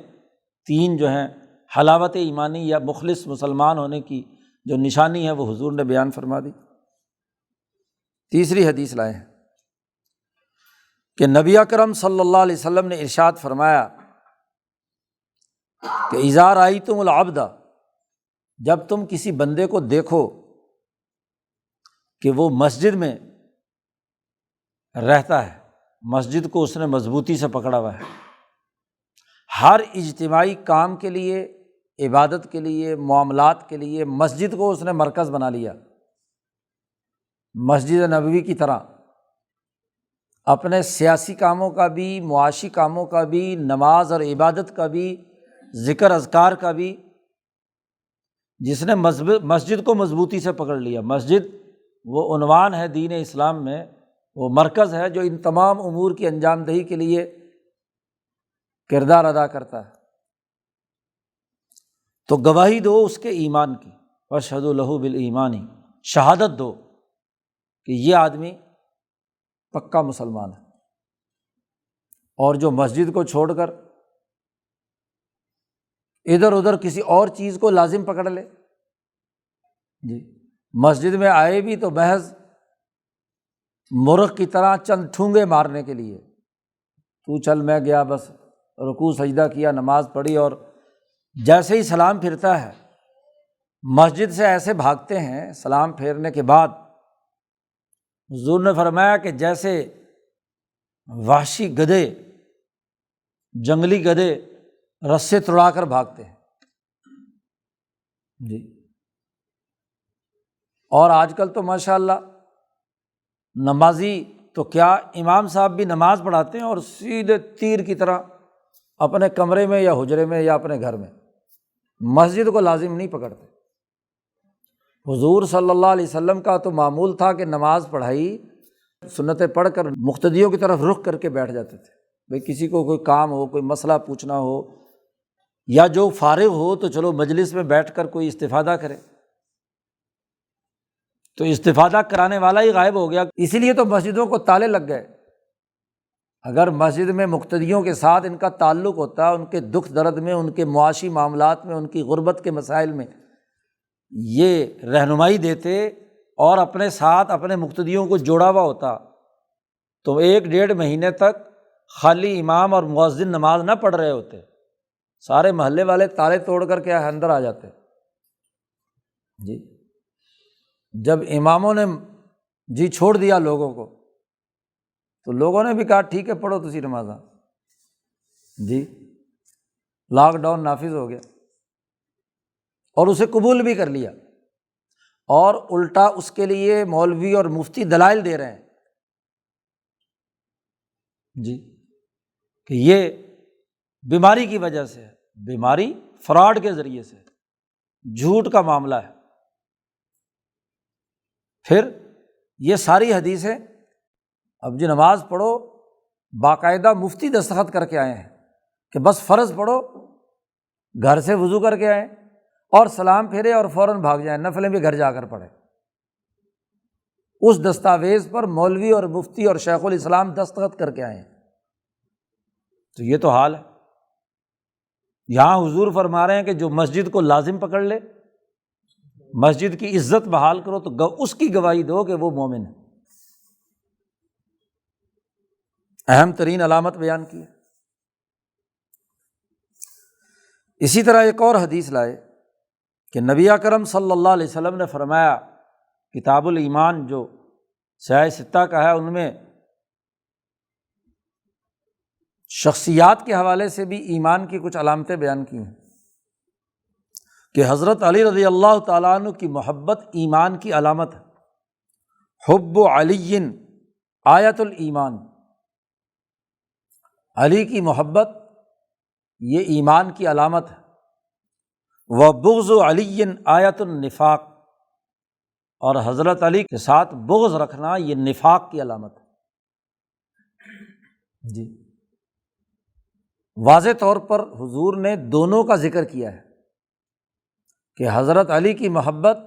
تین جو ہیں حلاوت ایمانی یا مخلص مسلمان ہونے کی جو نشانی ہے وہ حضور نے بیان فرما دی۔ تیسری حدیث لائے ہیں کہ نبی اکرم صلی اللہ علیہ وسلم نے ارشاد فرمایا کہ اذا رأیتم العبد، جب تم کسی بندے کو دیکھو کہ وہ مسجد میں رہتا ہے، مسجد کو اس نے مضبوطی سے پکڑا ہوا ہے، ہر اجتماعی کام کے لیے، عبادت کے لیے، معاملات کے لیے مسجد کو اس نے مرکز بنا لیا، مسجد نبوی کی طرح، اپنے سیاسی کاموں کا بھی، معاشی کاموں کا بھی، نماز اور عبادت کا بھی، ذکر اذکار کا بھی، جس نے مسجد کو مضبوطی سے پکڑ لیا۔ مسجد وہ عنوان ہے دین اسلام میں، وہ مرکز ہے جو ان تمام امور کی انجام دہی کے لیے کردار ادا کرتا ہے۔ تو گواہی دو اس کے ایمان کی، واشہدوا لہ بالایمان، شہادت دو کہ یہ آدمی پکا مسلمان ہے۔ اور جو مسجد کو چھوڑ کر ادھر ادھر کسی اور چیز کو لازم پکڑ لے، جی مسجد میں آئے بھی تو محض مرغ کی طرح چند ٹھونگے مارنے کے لیے، تو چل میں گیا، بس رکوع سجدہ کیا، نماز پڑھی، اور جیسے ہی سلام پھرتا ہے مسجد سے ایسے بھاگتے ہیں سلام پھیرنے کے بعد، حضور نے فرمایا کہ جیسے وحشی گدھے، جنگلی گدھے رسے توڑا کر بھاگتے ہیں، جی۔ اور آج کل تو ماشاءاللہ نمازی تو کیا، امام صاحب بھی نماز پڑھاتے ہیں اور سیدھے تیر کی طرح اپنے کمرے میں یا حجرے میں یا اپنے گھر میں، مسجد کو لازم نہیں پکڑتے۔ حضور صلی اللہ علیہ وسلم کا تو معمول تھا کہ نماز پڑھائی، سنتیں پڑھ کر مقتدیوں کی طرف رخ کر کے بیٹھ جاتے تھے، بھئی کسی کو کوئی کام ہو، کوئی مسئلہ پوچھنا ہو، یا جو فارغ ہو تو چلو مجلس میں بیٹھ کر کوئی استفادہ کرے، تو استفادہ کرانے والا ہی غائب ہو گیا، اسی لیے تو مسجدوں کو تالے لگ گئے۔ اگر مسجد میں مقتدیوں کے ساتھ ان کا تعلق ہوتا، ان کے دکھ درد میں، ان کے معاشی معاملات میں، ان کی غربت کے مسائل میں یہ رہنمائی دیتے اور اپنے ساتھ اپنے مقتدیوں کو جوڑا ہوا ہوتا، تو 1-1.5 مہینے تک خالی امام اور مؤذن نماز نہ پڑھ رہے ہوتے، سارے محلے والے تالے توڑ کر کے اندر آ جاتے، جی۔ جب اماموں نے جی چھوڑ دیا لوگوں کو، تو لوگوں نے بھی کہا ٹھیک ہے پڑھو تسی نمازاں، جی۔ لاک ڈاؤن نافذ ہو گیا اور اسے قبول بھی کر لیا، اور الٹا اس کے لیے مولوی اور مفتی دلائل دے رہے ہیں، جی، کہ یہ بیماری کی وجہ سے ہے، بیماری فراڈ کے ذریعے سے، جھوٹ کا معاملہ ہے۔ پھر یہ ساری حدیثیں، اب جی نماز پڑھو، باقاعدہ مفتی دستخط کر کے آئے ہیں کہ بس فرض پڑھو، گھر سے وضو کر کے آئیں اور سلام پھیرے اور فوراً بھاگ جائیں، نفلیں بھی گھر جا کر پڑھیں۔ اس دستاویز پر مولوی اور مفتی اور شیخ الاسلام دستخط کر کے آئے ہیں۔ تو یہ تو حال ہے۔ یہاں حضور فرما رہے ہیں کہ جو مسجد کو لازم پکڑ لے، مسجد کی عزت بحال کرو، تو اس کی گواہی دو کہ وہ مومن ہے۔ اہم ترین علامت بیان کی ہے۔ اسی طرح ایک اور حدیث لائے کہ نبی اکرم صلی اللہ علیہ وسلم نے فرمایا، کتاب الایمان جو سیاہ ستہ کا ہے، ان میں شخصیات کے حوالے سے بھی ایمان کی کچھ علامتیں بیان کی ہیں کہ حضرت علی رضی اللہ تعالیٰ عنہ کی محبت ایمان کی علامت ہے۔ حب علی آیت الایمان، علی کی محبت یہ ایمان کی علامت ہے۔ وبغض علی آیت النفاق، اور حضرت علی کے ساتھ بغض رکھنا یہ نفاق کی علامت ہے۔ جی، واضح طور پر حضور نے دونوں کا ذکر کیا ہے کہ حضرت علی کی محبت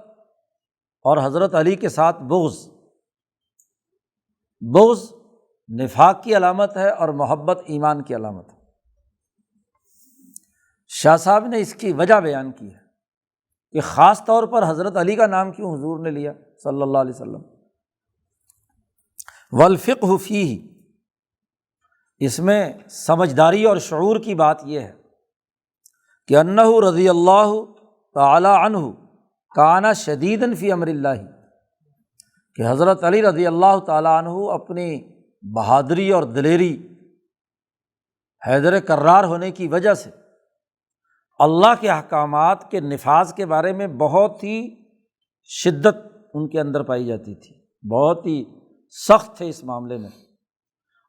اور حضرت علی کے ساتھ بغض نفاق کی علامت ہے اور محبت ایمان کی علامت ہے۔ شاہ صاحب نے اس کی وجہ بیان کی ہے کہ خاص طور پر حضرت علی کا نام کیوں حضور نے لیا صلی اللہ علیہ وسلم۔ والفقہ فیہ، اس میں سمجھداری اور شعور کی بات یہ ہے کہ انہ رضی اللہ تعالی عنہ کان شدیدا فی امر اللہ، کہ حضرت علی رضی اللہ تعالی عنہ اپنی بہادری اور دلیری، حیدر کرار ہونے کی وجہ سے اللہ کے احکامات کے نفاذ کے بارے میں بہت ہی شدت ان کے اندر پائی جاتی تھی، بہت ہی سخت تھے اس معاملے میں۔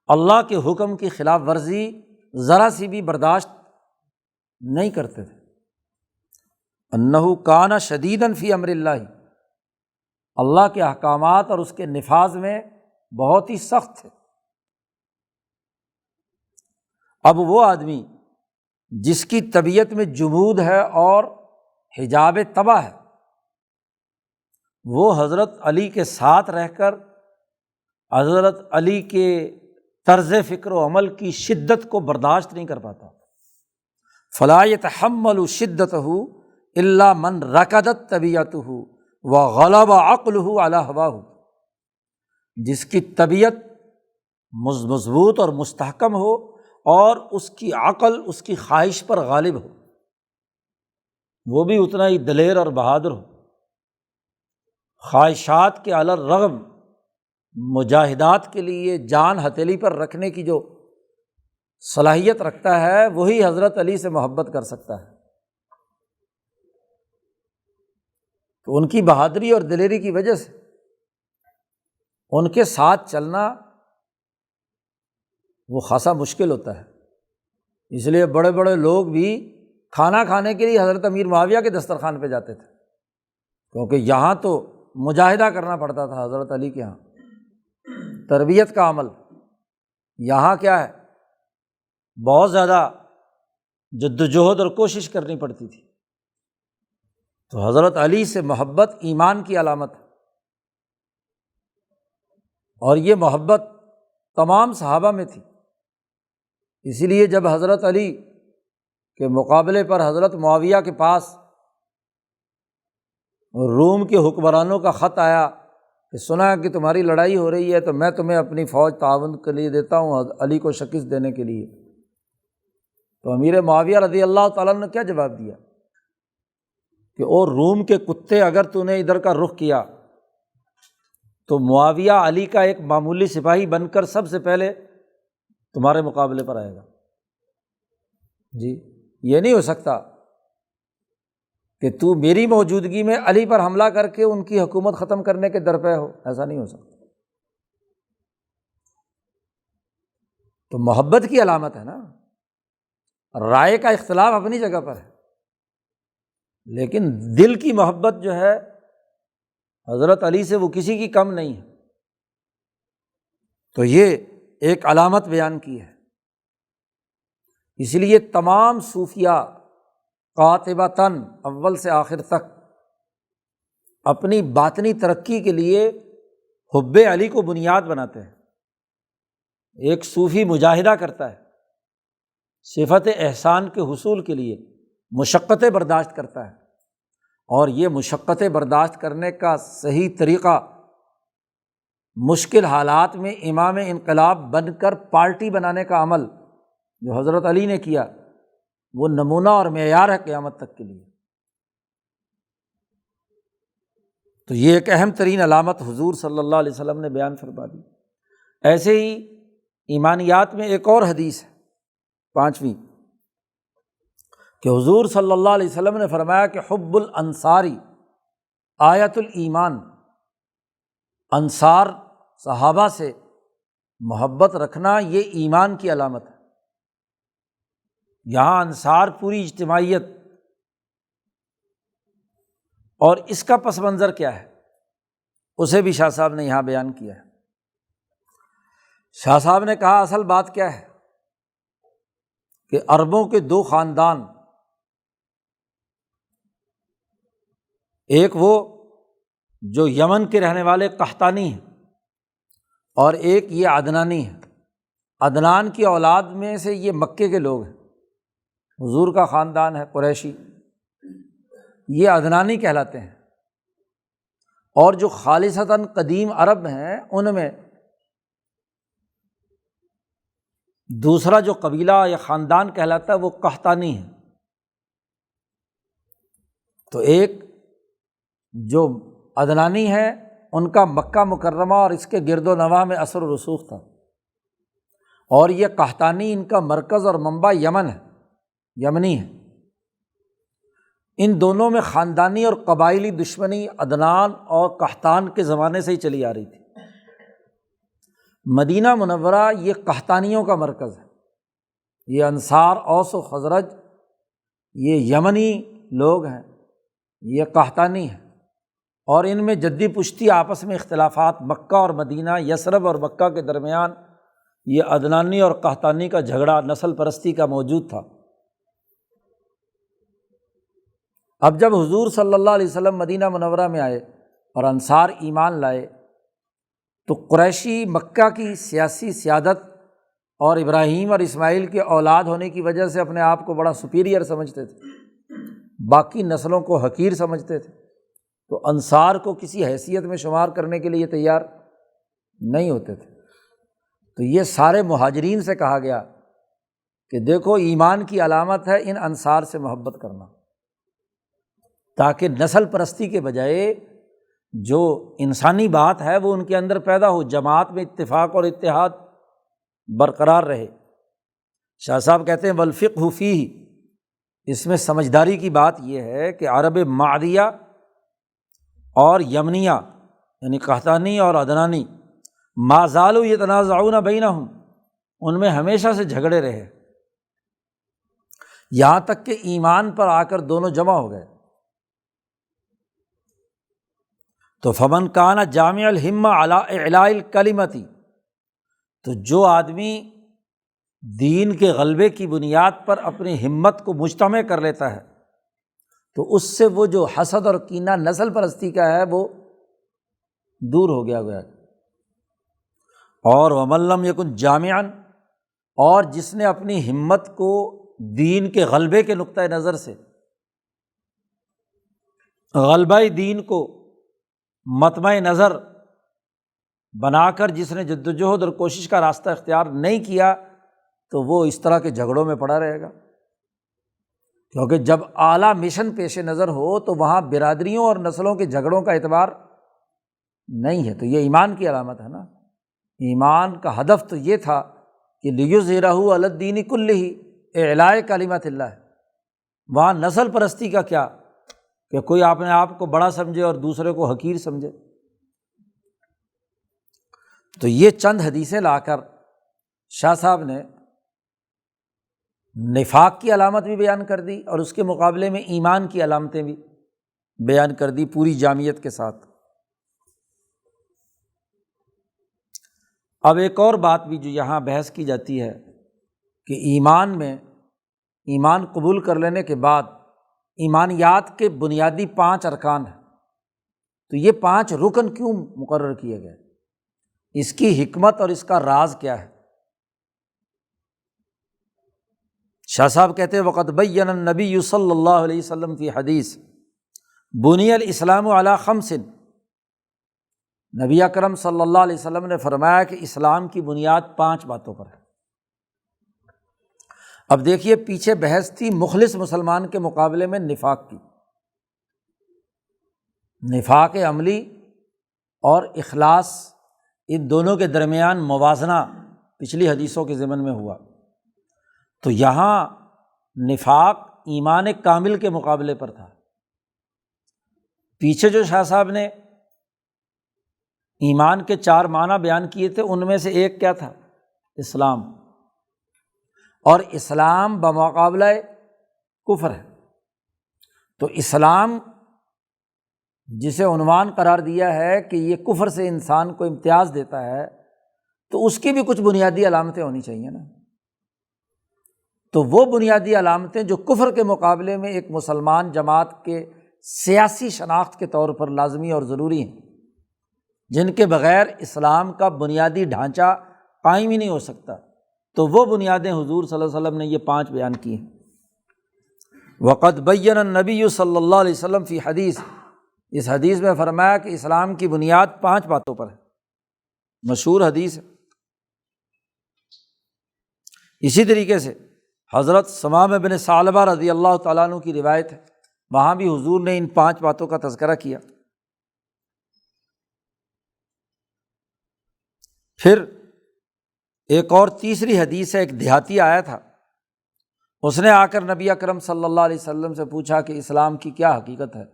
اللہ کے حکم کی خلاف ورزی ذرا سی بھی برداشت نہیں کرتے تھے۔ انہ کان شدیدا فی امر اللہ، اللہ کے احکامات اور اس کے نفاذ میں بہت ہی سخت تھے۔ اب وہ آدمی جس کی طبیعت میں جمود ہے اور حجاب طبع ہے، وہ حضرت علی کے ساتھ رہ کر حضرت علی کے طرز فکر و عمل کی شدت کو برداشت نہیں کر پاتا۔ فلا يتحمل شدته الا من رکضت طبیعته وغلب عقله على هواه، جس کی طبیعت مضبوط اور مستحکم ہو اور اس کی عقل اس کی خواہش پر غالب ہو، وہ بھی اتنا ہی دلیر اور بہادر ہو، خواہشات کے علی الرغم مجاہدات کے لیے جان ہتھیلی پر رکھنے کی جو صلاحیت رکھتا ہے، وہی حضرت علی سے محبت کر سکتا ہے۔ تو ان کی بہادری اور دلیری کی وجہ سے ان کے ساتھ چلنا وہ خاصا مشکل ہوتا ہے۔ اس لیے بڑے بڑے لوگ بھی کھانا کھانے کے لیے حضرت امیر معاویہ کے دسترخوان پہ جاتے تھے، کیونکہ یہاں تو مجاہدہ کرنا پڑتا تھا، حضرت علی کے یہاں تربیت کا عمل، یہاں کیا ہے، بہت زیادہ جدوجہد اور کوشش کرنی پڑتی تھی۔ تو حضرت علی سے محبت ایمان کی علامت ہے، اور یہ محبت تمام صحابہ میں تھی۔ اسی لیے جب حضرت علی کے مقابلے پر حضرت معاویہ کے پاس روم کے حکمرانوں کا خط آیا کہ سنا کہ تمہاری لڑائی ہو رہی ہے، تو میں تمہیں اپنی فوج تعاون کے لیے دیتا ہوں علی کو شکست دینے کے لیے، تو امیر معاویہ رضی اللہ تعالیٰ نے کیا جواب دیا کہ او روم کے کتے، اگر تو نے ادھر کا رخ کیا تو معاویہ علی کا ایک معمولی سپاہی بن کر سب سے پہلے تمہارے مقابلے پر آئے گا۔ جی، یہ نہیں ہو سکتا کہ تو میری موجودگی میں علی پر حملہ کر کے ان کی حکومت ختم کرنے کے درپے ہو، ایسا نہیں ہو سکتا۔ تو محبت کی علامت ہے نا، رائے کا اختلاف اپنی جگہ پر ہے، لیکن دل کی محبت جو ہے حضرت علی سے وہ کسی کی کم نہیں ہے۔ تو یہ ایک علامت بیان کی ہے۔ اس لیے تمام صوفیاء قاطبتاً اول سے آخر تک اپنی باطنی ترقی کے لیے حب علی کو بنیاد بناتے ہیں۔ ایک صوفی مجاہدہ کرتا ہے، صفت احسان کے حصول کے لیے مشقتیں برداشت کرتا ہے، اور یہ مشقتیں برداشت کرنے کا صحیح طریقہ مشکل حالات میں امام انقلاب بن کر پارٹی بنانے کا عمل جو حضرت علی نے کیا، وہ نمونہ اور معیار ہے قیامت تک کے لیے۔ تو یہ ایک اہم ترین علامت حضور صلی اللہ علیہ وسلم نے بیان فرما دی۔ ایسے ہی ایمانیات میں ایک اور حدیث ہے، 5ویں، کہ حضور صلی اللہ علیہ وسلم نے فرمایا کہ حب الانصاری آیت الایمان، انصار صحابہ سے محبت رکھنا یہ ایمان کی علامت ہے۔ یہاں انصار پوری اجتماعیت، اور اس کا پس منظر کیا ہے اسے بھی شاہ صاحب نے یہاں بیان کیا ہے۔ شاہ صاحب نے کہا اصل بات کیا ہے کہ عربوں کے 2 خاندان، ایک وہ جو یمن کے رہنے والے قحطانی ہیں، اور ایک یہ عدنانی ہے۔ عدنان کی اولاد میں سے یہ مکے کے لوگ ہیں، حضور کا خاندان ہے قریشی، یہ عدنانی کہلاتے ہیں۔ اور جو خالصتاً قدیم عرب ہیں ان میں دوسرا جو قبیلہ یا خاندان کہلاتا ہے وہ قحطانی ہے۔ تو ایک جو عدنانی ہے ان کا مکہ مکرمہ اور اس کے گرد و نواح میں اثر و رسوخ تھا، اور یہ قحطانی ان کا مرکز اور منبع یمن ہے، یمنی ہے۔ ان دونوں میں خاندانی اور قبائلی دشمنی عدنان اور قحطان کے زمانے سے ہی چلی آ رہی تھی۔ مدینہ منورہ یہ قحطانیوں کا مرکز ہے، یہ انصار اوس و خزرج یہ یمنی لوگ ہیں، یہ قحطانی ہیں، اور ان میں جدی پشتی آپس میں اختلافات، مکہ اور مدینہ، یثرب اور مکہ کے درمیان یہ عدنانی اور قحطانی کا جھگڑا نسل پرستی کا موجود تھا۔ اب جب حضور صلی اللہ علیہ وسلم مدینہ منورہ میں آئے اور انصار ایمان لائے تو قریشی مکہ کی سیاسی سیادت اور ابراہیم اور اسماعیل کے اولاد ہونے کی وجہ سے اپنے آپ کو بڑا سپیریئر سمجھتے تھے، باقی نسلوں کو حقیر سمجھتے تھے، تو انصار کو کسی حیثیت میں شمار کرنے کے لیے تیار نہیں ہوتے تھے۔ تو یہ سارے مہاجرین سے کہا گیا کہ دیکھو ایمان کی علامت ہے ان انصار سے محبت کرنا، تاکہ نسل پرستی کے بجائے جو انسانی بات ہے وہ ان کے اندر پیدا ہو، جماعت میں اتفاق اور اتحاد برقرار رہے۔ شاہ صاحب کہتے ہیں والفقہ فیہ، اس میں سمجھداری کی بات یہ ہے کہ عرب معدیہ اور یمنیہ یعنی قحطانی اور عدنانی ما زالوا یتنازعون بینہم، ان میں ہمیشہ سے جھگڑے رہے، یہاں تک کہ ایمان پر آ کر دونوں جمع ہو گئے۔ تو فمن کان جامع الہمہ علی اعلاء الکلمۃ، تو جو آدمی دین کے غلبے کی بنیاد پر اپنی ہمت کو مجتمع کر لیتا ہے تو اس سے وہ جو حسد اور کینہ نسل پرستی کا ہے وہ دور ہو گیا۔ اور ومن لم یکن جامعا، اور جس نے اپنی ہمت کو دین کے غلبے کے نقطۂ نظر سے، غلبہ دین کو مطمع نظر بنا کر جس نے جدوجہد اور کوشش کا راستہ اختیار نہیں کیا تو وہ اس طرح کے جھگڑوں میں پڑا رہے گا، کیونکہ جب اعلیٰ مشن پیش نظر ہو تو وہاں برادریوں اور نسلوں کے جھگڑوں کا اعتبار نہیں ہے۔ تو یہ ایمان کی علامت ہے نا، ایمان کا ہدف تو یہ تھا کہ لیظہرہ علی الدین کلہ، اعلاء کلمۃ اللہ، وہاں نسل پرستی کا کیا کہ کوئی اپنے آپ کو بڑا سمجھے اور دوسرے کو حقیر سمجھے۔ تو یہ چند حدیثیں لا کر شاہ صاحب نے نفاق کی علامت بھی بیان کر دی اور اس کے مقابلے میں ایمان کی علامتیں بھی بیان کر دی پوری جامعیت کے ساتھ۔ اب ایک اور بات بھی جو یہاں بحث کی جاتی ہے کہ ایمان میں، ایمان قبول کر لینے کے بعد ایمانیات کے بنیادی 5 ارکان ہیں، تو یہ 5 رکن کیوں مقرر کیے گئے؟ اس کی حکمت اور اس کا راز کیا ہے؟ شاہ صاحب کہتے ہیں وقد بین النبی صلی اللہ علیہ وسلم فی حدیث بنی الاسلام علی خمس، نبی اکرم صلی اللہ علیہ وسلم نے فرمایا کہ اسلام کی بنیاد 5 باتوں پر ہے۔ اب دیکھیے پیچھے بحث تھی مخلص مسلمان کے مقابلے میں نفاق کی، نفاق عملی اور اخلاص، ان دونوں کے درمیان موازنہ پچھلی حدیثوں کے ضمن میں ہوا۔ تو یہاں نفاق ایمان کامل کے مقابلے پر تھا۔ پیچھے جو شاہ صاحب نے ایمان کے 4 معنی بیان کیے تھے ان میں سے ایک کیا تھا؟ اسلام، اور اسلام بمقابلہ کفر ہے۔ تو اسلام جسے عنوان قرار دیا ہے کہ یہ کفر سے انسان کو امتیاز دیتا ہے، تو اس کی بھی کچھ بنیادی علامتیں ہونی چاہیے نا۔ تو وہ بنیادی علامتیں جو کفر کے مقابلے میں ایک مسلمان جماعت کے سیاسی شناخت کے طور پر لازمی اور ضروری ہیں، جن کے بغیر اسلام کا بنیادی ڈھانچہ قائم ہی نہیں ہو سکتا، تو وہ بنیادیں حضور صلی اللہ علیہ وسلم نے یہ 5 بیان کی ہیں۔ وقد بین النبی صلی اللہ علیہ وسلم فی حدیث، اس حدیث میں فرمایا کہ اسلام کی بنیاد 5 باتوں پر ہے، مشہور حدیث ہے۔ اسی طریقے سے حضرت ثمامہ بن ثعلبہ رضی اللہ تعالیٰ عنہ کی روایت ہے، وہاں بھی حضور نے ان 5 باتوں کا تذکرہ کیا۔ پھر ایک اور تیسری حدیث ہے، ایک دیہاتی آیا تھا، اس نے آ کر نبی اکرم صلی اللہ علیہ وسلم سے پوچھا کہ اسلام کی کیا حقیقت ہے،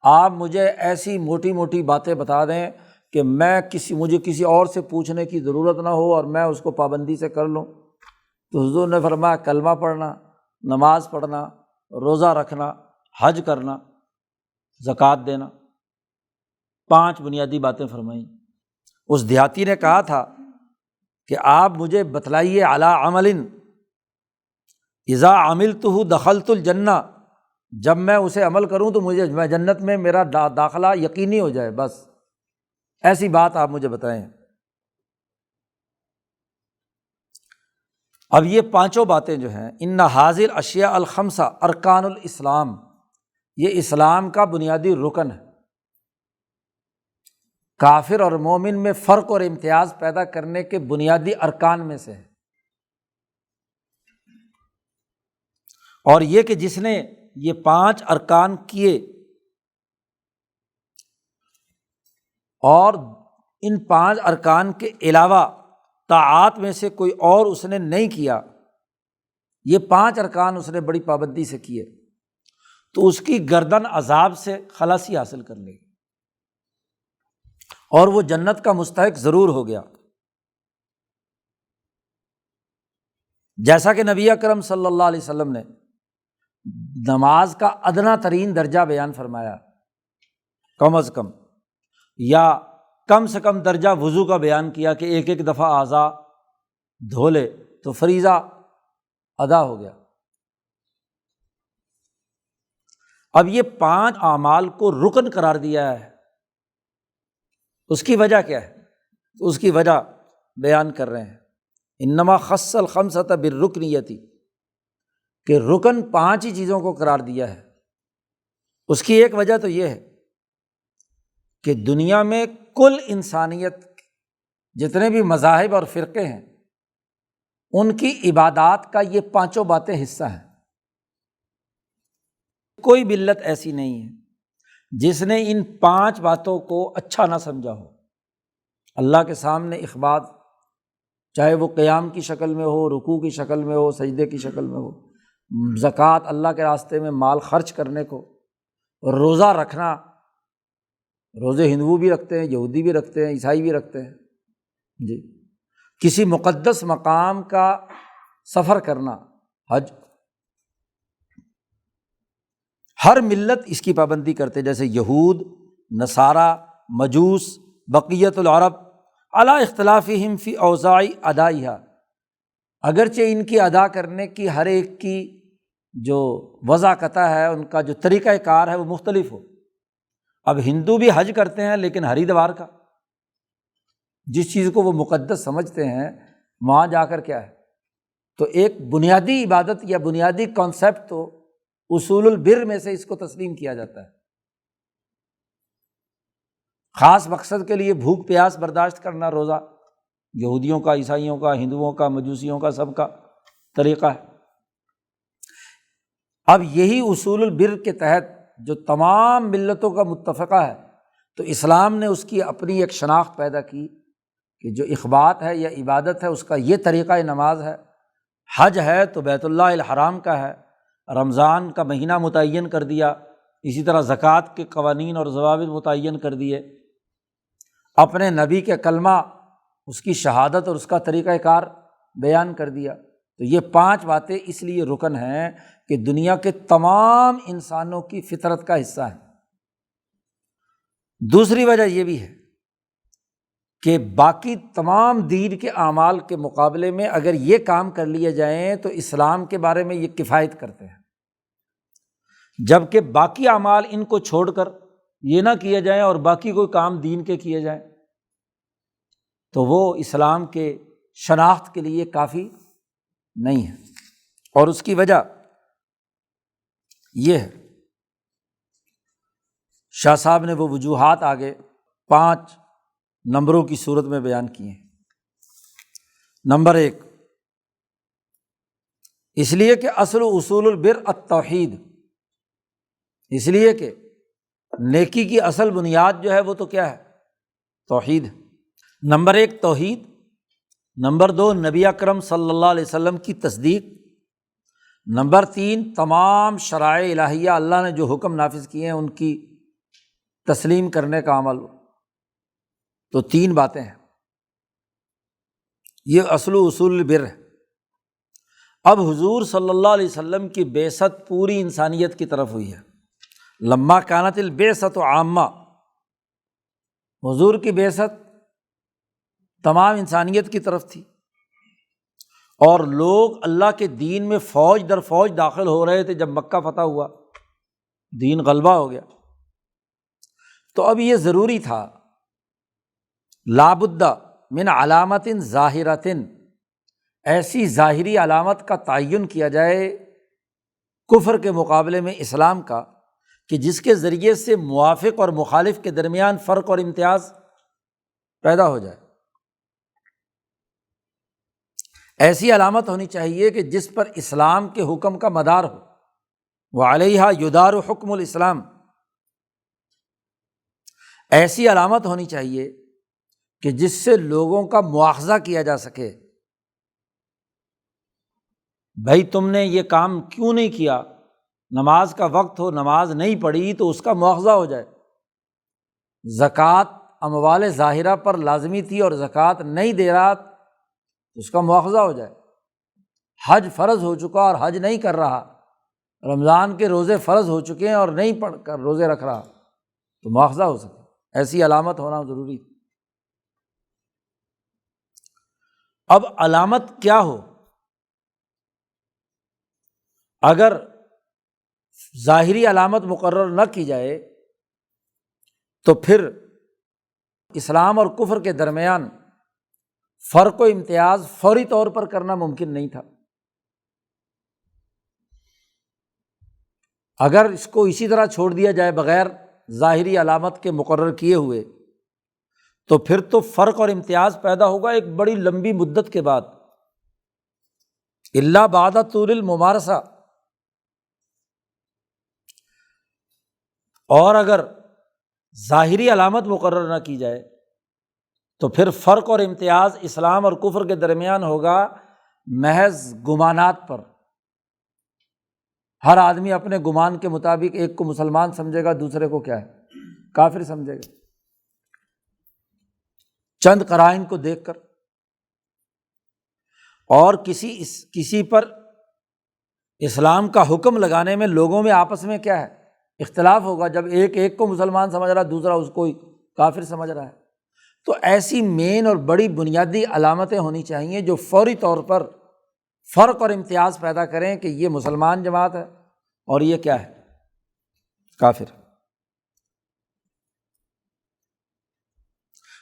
آپ مجھے ایسی موٹی موٹی باتیں بتا دیں کہ مجھے کسی اور سے پوچھنے کی ضرورت نہ ہو اور میں اس کو پابندی سے کر لوں۔ تو حضور نے فرمایا کلمہ پڑھنا، نماز پڑھنا، روزہ رکھنا، حج کرنا، زکوٰۃ دینا، 5 بنیادی باتیں فرمائیں۔ اس دیہاتی نے کہا تھا کہ آپ مجھے بتلائیے علی عمل اذا عملتہ دخلت الجنہ، جب میں اسے عمل کروں تو میں جنت میں میرا داخلہ یقینی ہو جائے، بس ایسی بات آپ مجھے بتائیں۔ اب یہ 5 باتیں جو ہیں، ان ھذی الاشیاء الخمسہ ارکان الاسلام، یہ اسلام کا بنیادی رکن ہے، کافر اور مومن میں فرق اور امتیاز پیدا کرنے کے بنیادی ارکان میں سے ہے۔ اور یہ کہ جس نے یہ 5 ارکان کیے اور ان 5 ارکان کے علاوہ طاعات میں سے کوئی اور اس نے نہیں کیا، یہ 5 ارکان اس نے بڑی پابندی سے کیے، تو اس کی گردن عذاب سے خلاصی حاصل کر لے گی اور وہ جنت کا مستحق ضرور ہو گیا۔ جیسا کہ نبی اکرم صلی اللہ علیہ وسلم نے نماز کا ادنا ترین درجہ بیان فرمایا، کم از کم یا کم سے کم درجہ وضو کا بیان کیا کہ ایک دفعہ اعضاء دھو لے تو فریضہ ادا ہو گیا۔ اب یہ 5 اعمال کو رکن قرار دیا ہے، اس کی وجہ کیا ہے؟ تو اس کی وجہ بیان کر رہے ہیں، انما خص الخمسۃ بالرکنیۃ، کہ رکن 5 ہی چیزوں کو قرار دیا ہے۔ اس کی ایک وجہ تو یہ ہے کہ دنیا میں کل انسانیت جتنے بھی مذاہب اور فرقے ہیں ان کی عبادات کا یہ 5 باتیں حصہ ہیں۔ کوئی ملت ایسی نہیں ہے جس نے ان 5 باتوں کو اچھا نہ سمجھا ہو۔ اللہ کے سامنے اخبات، چاہے وہ قیام کی شکل میں ہو، رکوع کی شکل میں ہو، سجدے کی شکل میں ہو، زکوٰۃ اللہ کے راستے میں مال خرچ کرنے کو، روزہ رکھنا، روزے ہندو بھی رکھتے ہیں، یہودی بھی رکھتے ہیں، عیسائی بھی رکھتے ہیں جی، کسی مقدس مقام کا سفر کرنا، حج، ہر ملت اس کی پابندی کرتے، جیسے یہود، نصارہ، مجوس، بقیت العرب علی اختلافہم فی اوضاع ادائیہا، اگرچہ ان کی ادا کرنے کی ہر ایک کی جو وضع قطع ہے، ان کا جو طریقہ کار ہے وہ مختلف ہو۔ اب ہندو بھی حج کرتے ہیں لیکن ہریدوار کا، جس چیز کو وہ مقدس سمجھتے ہیں وہاں جا کر کیا ہے، تو ایک بنیادی عبادت یا بنیادی کانسیپٹ تو اصول البر میں سے اس کو تسلیم کیا جاتا ہے۔ خاص مقصد کے لیے بھوک پیاس برداشت کرنا روزہ یہودیوں کا، عیسائیوں کا، ہندوؤں کا، مجوسیوں کا، سب کا طریقہ ہے۔ اب یہی اصول البر کے تحت جو تمام ملتوں کا متفقہ ہے، تو اسلام نے اس کی اپنی ایک شناخت پیدا کی کہ جو اخبات ہے یا عبادت ہے اس کا یہ طریقہ نماز ہے، حج ہے تو بیت اللہ الحرام کا ہے، رمضان کا مہینہ متعین کر دیا، اسی طرح زکوٰۃ کے قوانین اور ضوابط متعین کر دیے، اپنے نبی کے کلمہ، اس کی شہادت اور اس کا طریقہ کار بیان کر دیا۔ تو یہ 5 باتیں اس لیے رکن ہیں کہ دنیا کے تمام انسانوں کی فطرت کا حصہ ہیں۔ دوسری وجہ یہ بھی ہے کہ باقی تمام دین کے اعمال کے مقابلے میں اگر یہ کام کر لیے جائیں تو اسلام کے بارے میں یہ کفایت کرتے ہیں، جبکہ باقی اعمال ان کو چھوڑ کر یہ نہ کیے جائیں اور باقی کوئی کام دین کے کیے جائیں تو وہ اسلام کے شناخت کے لیے کافی نہیں ہے۔ اور اس کی وجہ یہ ہے، شاہ صاحب نے وہ وجوہات آگے 5 نمبروں کی صورت میں بیان کیے ہیں۔ نمبر 1، اس لیے کہ اصل اصول البر التوحید، اس لیے کہ نیکی کی اصل بنیاد جو ہے وہ تو کیا ہے، توحید۔ نمبر 1 توحید، نمبر 2 نبی اکرم صلی اللہ علیہ وسلم کی تصدیق، نمبر 3 تمام شرائع الہیہ اللہ نے جو حکم نافذ کیے ہیں ان کی تسلیم کرنے کا عمل۔ تو 3 باتیں ہیں، یہ اصل و اصول البر ہے۔ اب حضور صلی اللہ علیہ وسلم کی بعثت پوری انسانیت کی طرف ہوئی ہے، لما کانت البعثۃ عامہ، حضور کی بعثت تمام انسانیت کی طرف تھی، اور لوگ اللہ کے دین میں فوج در فوج داخل ہو رہے تھے۔ جب مکہ فتح ہوا، دین غلبہ ہو گیا، تو اب یہ ضروری تھا لابد من علامت ظاہرۃ، ایسی ظاہری علامت کا تعین کیا جائے کفر کے مقابلے میں اسلام کا، کہ جس کے ذریعے سے موافق اور مخالف کے درمیان فرق اور امتیاز پیدا ہو جائے۔ ایسی علامت ہونی چاہیے کہ جس پر اسلام کے حکم کا مدار ہو، وعلیہا یدار حکم الاسلام۔ ایسی علامت ہونی چاہیے کہ جس سے لوگوں کا مواخذہ کیا جا سکے، بھائی تم نے یہ کام کیوں نہیں کیا، نماز کا وقت ہو نماز نہیں پڑھی تو اس کا مواخذہ ہو جائے۔ زکوٰۃ اموال ظاہرہ پر لازمی تھی اور زکوٰۃ نہیں دے رہا تو اس کا مواخذہ ہو جائے۔ حج فرض ہو چکا اور حج نہیں کر رہا، رمضان کے روزے فرض ہو چکے ہیں اور نہیں پڑھ کر روزے رکھ رہا تو مواخذہ ہو سکے، ایسی علامت ہونا ضروری ہے۔ اب علامت کیا ہو؟ اگر ظاہری علامت مقرر نہ کی جائے تو پھر اسلام اور کفر کے درمیان فرق و امتیاز فوری طور پر کرنا ممکن نہیں تھا۔ اگر اس کو اسی طرح چھوڑ دیا جائے بغیر ظاہری علامت کے مقرر کیے ہوئے تو پھر تو فرق اور امتیاز پیدا ہوگا ایک بڑی لمبی مدت کے بعد، الا بعد طول الممارسہ۔ اور اگر ظاہری علامت مقرر نہ کی جائے تو پھر فرق اور امتیاز اسلام اور کفر کے درمیان ہوگا محض گمانات پر۔ ہر آدمی اپنے گمان کے مطابق ایک کو مسلمان سمجھے گا، دوسرے کو کیا ہے، کافر سمجھے گا، چند قرائن کو دیکھ کر۔ اور کسی پر اسلام کا حکم لگانے میں لوگوں میں آپس میں کیا ہے، اختلاف ہوگا۔ جب ایک کو مسلمان سمجھ رہا ہے، دوسرا اس کو کافر سمجھ رہا ہے، تو ایسی مین اور بڑی بنیادی علامتیں ہونی چاہیے جو فوری طور پر فرق اور امتیاز پیدا کریں کہ یہ مسلمان جماعت ہے اور یہ کیا ہے، کافر۔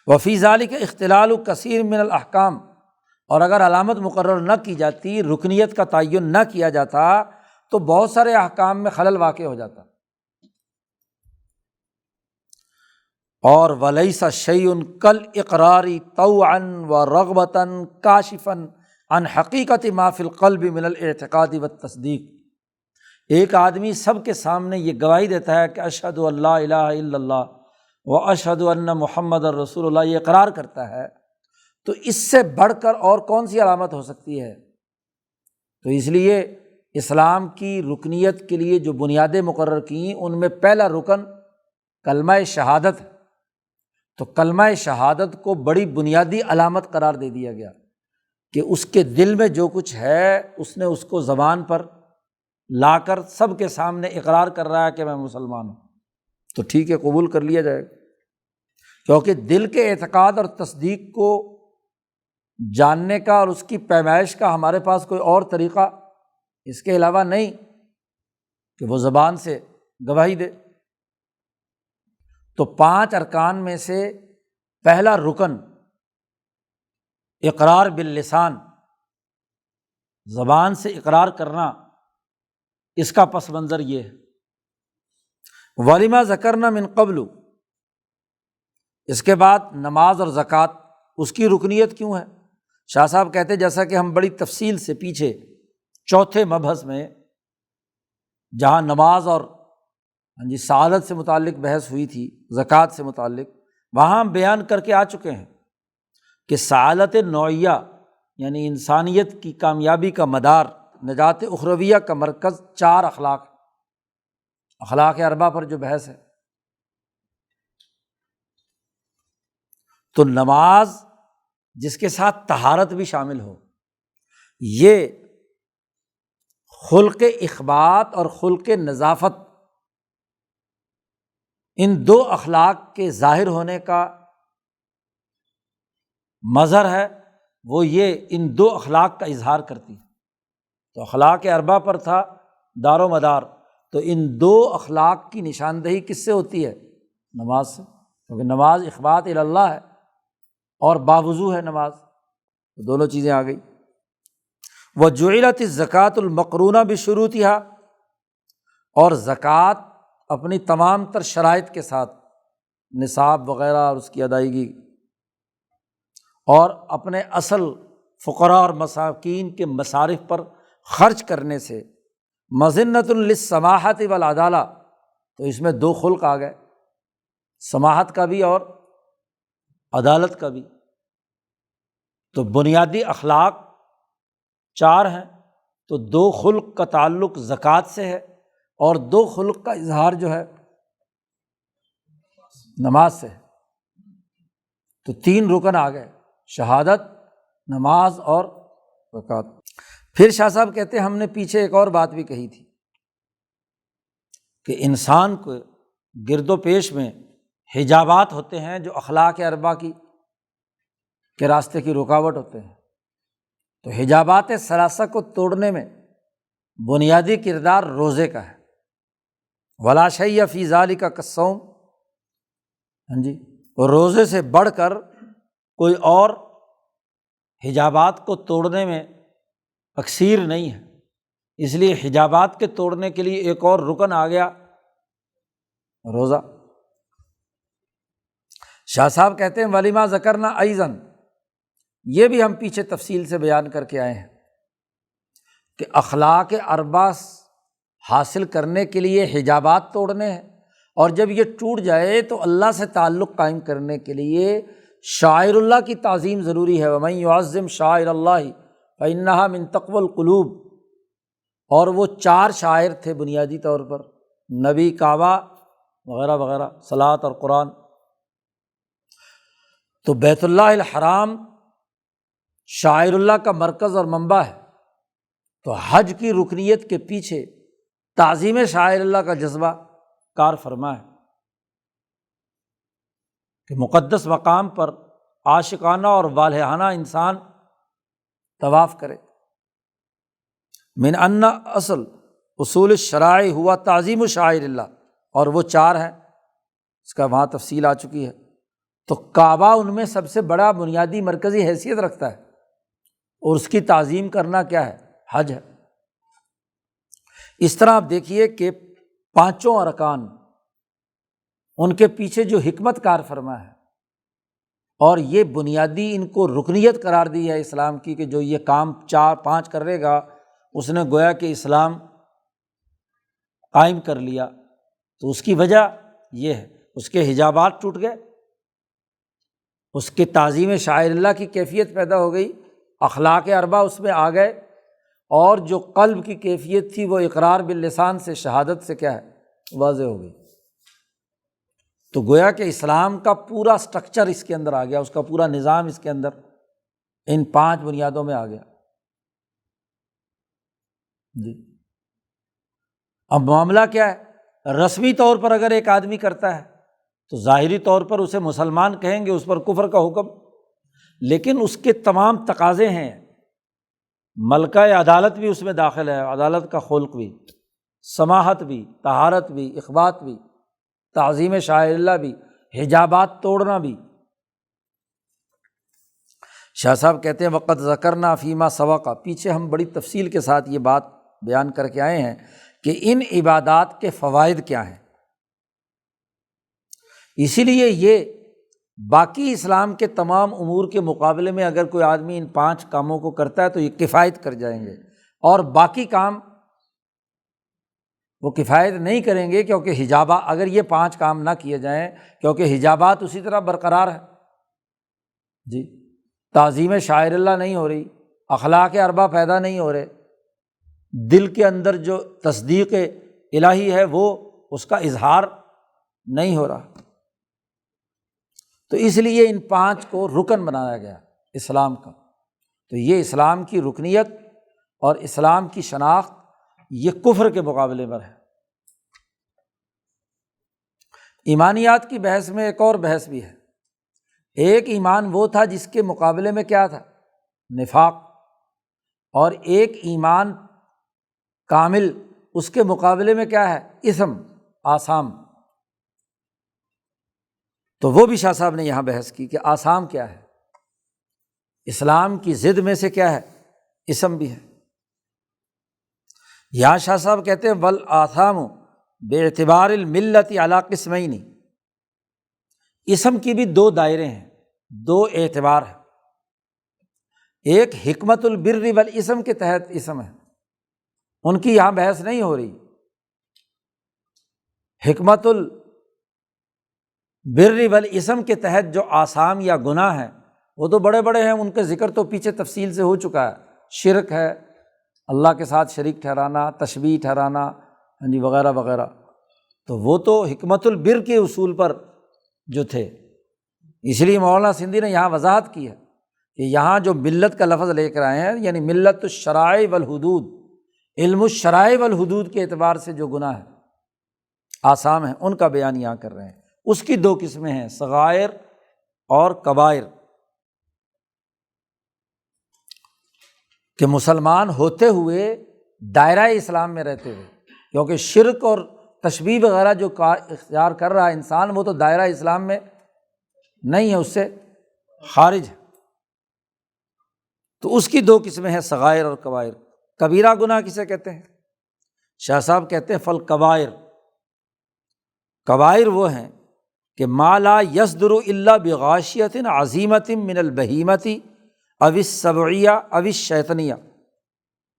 وفی ذالک اختلال کثیر من الاحکام، اور اگر علامت مقرر نہ کی جاتی، رکنیت کا تعین نہ کیا جاتا، تو بہت سارے احکام میں خلل واقع ہو جاتا۔ اور ولیس شیء کالاقرار طوعا ورغبۃ کاشفا عن حقیقت ما فی القلب من الاعتقاد والتصدیق۔ ایک آدمی سب کے سامنے یہ گواہی دیتا ہے کہ اشہد ان لا الہ الا اللہ واشہد ان محمد رسول اللہ، یہ اقرار کرتا ہے، تو اس سے بڑھ کر اور کون سی علامت ہو سکتی ہے؟ تو اس لیے اسلام کی رکنیت کے لیے جو بنیادیں مقرر کیں، ان میں پہلا رکن کلمہ شہادت ہے۔ تو کلمہ شہادت کو بڑی بنیادی علامت قرار دے دیا گیا کہ اس کے دل میں جو کچھ ہے، اس نے اس کو زبان پر لا کر سب کے سامنے اقرار کر رہا ہے کہ میں مسلمان ہوں، تو ٹھیک ہے، قبول کر لیا جائے گا، کیونکہ دل کے اعتقاد اور تصدیق کو جاننے کا اور اس کی پیمائش کا ہمارے پاس کوئی اور طریقہ اس کے علاوہ نہیں کہ وہ زبان سے گواہی دے۔ تو 5 ارکان میں سے پہلا رکن اقرار باللسان، زبان سے اقرار کرنا، اس کا پس منظر یہ ہے۔ وَلِمَا ذَكَرْنَا مِن قَبْلُ، اس کے بعد نماز اور زکوٰۃ، اس کی رکنیت کیوں ہے؟ شاہ صاحب کہتے ہیں جیسا کہ ہم بڑی تفصیل سے پیچھے چوتھے مبحث میں جہاں نماز اور سعادت سے متعلق بحث ہوئی تھی، زکوٰۃ سے متعلق، وہاں ہم بیان کر کے آ چکے ہیں کہ سعادت نوعیہ یعنی انسانیت کی کامیابی کا مدار، نجات اخرویہ کا مرکز 4 اخلاق، اخلاق اربع پر جو بحث ہے۔ تو نماز جس کے ساتھ طہارت بھی شامل ہو، یہ خلق اخبات اور خلق نظافت، ان 2 اخلاق کے ظاہر ہونے کا مظہر ہے، وہ یہ ان 2 اخلاق کا اظہار کرتی ہے۔ تو اخلاق اربع پر تھا دار و مدار، تو ان 2 اخلاق کی نشاندہی کس سے ہوتی ہے؟ نماز سے، کیونکہ نماز اخبات الی اللہ ہے اور باوضو ہے نماز، تو دونوں چیزیں آ گئی۔ وجعلت الزکوٰۃ المقرونہ بشروطها، اور زکوٰۃ اپنی تمام تر شرائط کے ساتھ، نصاب وغیرہ اور اس کی ادائیگی، اور اپنے اصل فقراء اور مساکین کے مصارف پر خرچ کرنے سے، مظنۃ للسماحۃ والعدالہ، تو اس میں 2 خلق آ گئے، سماحت کا بھی اور عدالت کا بھی۔ تو بنیادی اخلاق 4 ہیں، تو 2 خلق کا تعلق زکوٰۃ سے ہے، اور 2 خلق کا اظہار جو ہے نماز سے ہے۔ تو 3 رکن آ گئے، شہادت، نماز اور زکوٰۃ۔ پھر شاہ صاحب کہتے ہیں ہم نے پیچھے ایک اور بات بھی کہی تھی کہ انسان کو گرد و پیش میں حجابات ہوتے ہیں جو اخلاق اربع کے راستے کی رکاوٹ ہوتے ہیں۔ تو حجابات ثلاثہ کو توڑنے میں بنیادی کردار روزے کا ہے۔ ولا شیء فی ذلک کالصوم، روزے سے بڑھ کر کوئی اور حجابات کو توڑنے میں تقصیر نہیں ہے، اس لیے حجابات کے توڑنے کے لیے ایک اور رکن آ گیا، روزہ۔ شاہ صاحب کہتے ہیں ولیما ذکرنا ایضاً، یہ بھی ہم پیچھے تفصیل سے بیان کر کے آئے ہیں کہ اخلاق اربع حاصل کرنے کے لیے حجابات توڑنے ہیں، اور جب یہ ٹوٹ جائے تو اللہ سے تعلق قائم کرنے کے لیے شاعر اللہ کی تعظیم ضروری ہے۔ وَمَن يُعَظِّمْ شَعَائِرَ اللَّهِ فَإِنَّهَا مِن تَقْوَى الْقُلُوبِ، اور وہ 4 شاعر تھے بنیادی طور پر، نبی، کعبہ وغیرہ وغیرہ، صلاۃ اور قرآن۔ تو بیت اللہ الحرام شاعر اللہ کا مرکز اور منبع ہے، تو حج کی رکنیت کے پیچھے تعظیم شاعر اللہ کا جذبہ کار فرما ہے کہ مقدس مقام پر عاشقانہ اور والہانہ انسان طواف کرے۔ من ان اصل اصول الشرائع ہوا تعظیم شاعر اللہ، اور وہ 4 ہیں، اس کا وہاں تفصیل آ چکی ہے۔ تو کعبہ ان میں سب سے بڑا بنیادی مرکزی حیثیت رکھتا ہے، اور اس کی تعظیم کرنا کیا ہے؟ حج ہے۔ اس طرح آپ دیکھیے کہ پانچوں ارکان، ان کے پیچھے جو حکمت کار فرما ہے، اور یہ بنیادی ان کو رکنیت قرار دی ہے اسلام کی، کہ جو یہ کام 4-5 کرے گا اس نے گویا کہ اسلام قائم کر لیا۔ تو اس کی وجہ یہ ہے، اس کے حجابات ٹوٹ گئے، اس کے تعظیم شعائر اللہ کی کیفیت پیدا ہو گئی، اخلاق اربع اس میں آ گئے، اور جو قلب کی کیفیت تھی وہ اقرار باللسان سے، شہادت سے کیا ہے؟ واضح ہو گئی۔ تو گویا کہ اسلام کا پورا سٹرکچر اس کے اندر آ گیا، اس کا پورا نظام اس کے اندر ان 5 بنیادوں میں آ گیا۔ جی اب معاملہ کیا ہے؟ رسمی طور پر اگر ایک آدمی کرتا ہے تو ظاہری طور پر اسے مسلمان کہیں گے، اس پر کفر کا حکم، لیکن اس کے تمام تقاضے ہیں، ملکہ عدالت بھی اس میں داخل ہے، عدالت کا خلق بھی، سماحت بھی، طہارت بھی، اخبات بھی، تعظیم شاعر اللہ بھی، حجابات توڑنا بھی۔ شاہ صاحب کہتے ہیں وقت ذکرنا فیما سبق، پیچھے ہم بڑی تفصیل کے ساتھ یہ بات بیان کر کے آئے ہیں کہ ان عبادات کے فوائد کیا ہیں۔ اسی لیے یہ باقی اسلام کے تمام امور کے مقابلے میں اگر کوئی آدمی ان 5 کاموں کو کرتا ہے تو یہ کفایت کر جائیں گے، اور باقی کام وہ کفایت نہیں کریں گے، کیونکہ حجابات، اگر یہ 5 کام نہ کیے جائیں، کیونکہ حجابات اسی طرح برقرار ہے، جی تعظیم شاعر اللہ نہیں ہو رہی، اخلاق اربع پیدا نہیں ہو رہے، دل کے اندر جو تصدیق الہی ہے وہ اس کا اظہار نہیں ہو رہا، تو اس لیے ان 5 کو رکن بنایا گیا اسلام کا۔ تو یہ اسلام کی رکنیت اور اسلام کی شناخت یہ کفر کے مقابلے پر ہے۔ ایمانیات کی بحث میں ایک اور بحث بھی ہے، ایک ایمان وہ تھا جس کے مقابلے میں کیا تھا؟ نفاق، اور ایک ایمان کامل، اس کے مقابلے میں کیا ہے؟ اثم، آثام۔ تو وہ بھی شاہ صاحب نے یہاں بحث کی کہ آثام کیا ہے، اسلام کی ضد میں سے کیا ہے؟ اثم بھی ہے۔ یہاں شاہ صاحب کہتے ہیں والآثام باعتبار الملت علی قسمین، اثم کی بھی 2 دائرے ہیں، 2 اعتبار ہیں، ایک حکمت البر والاثم کے تحت اثم ہے، ان کی یہاں بحث نہیں ہو رہی۔ حکمت البر والاثم کے تحت جو آثام یا گناہ ہیں وہ تو بڑے بڑے ہیں، ان کا ذکر تو پیچھے تفصیل سے ہو چکا ہے، شرک ہے، اللہ کے ساتھ شریک ٹھہرانا، تشبیہ ٹھہرانا، وغیرہ وغیرہ، تو وہ تو حکمت البر کے اصول پر جو تھے۔ اس لیے مولانا سندھی نے یہاں وضاحت کی ہے کہ یہاں جو ملت کا لفظ لے کر آئے ہیں، یعنی ملت الشرائع والحدود، علم الشرائع والحدود کے اعتبار سے جو گناہ ہے، آثام ہیں، ان کا بیان یہاں کر رہے ہیں۔ اس کی 2 قسمیں ہیں، صغائر اور کبائر، کہ مسلمان ہوتے ہوئے دائرہ اسلام میں رہتے ہوئے، کیونکہ شرک اور تشبیہ وغیرہ جو اختیار کر رہا ہے انسان، وہ تو دائرہ اسلام میں نہیں ہے، اس سے خارج ہے۔ تو اس کی 2 قسمیں ہیں، صغائر اور کبائر۔ کبیرہ گناہ کسے کہتے ہیں؟ شاہ صاحب کہتے ہیں فالکبائر، کبائر وہ ہیں کہ ما لا یصدر الا بغاشیۃ عظیمۃ من البہیمۃ او السبعیہ او الشیطنیہ،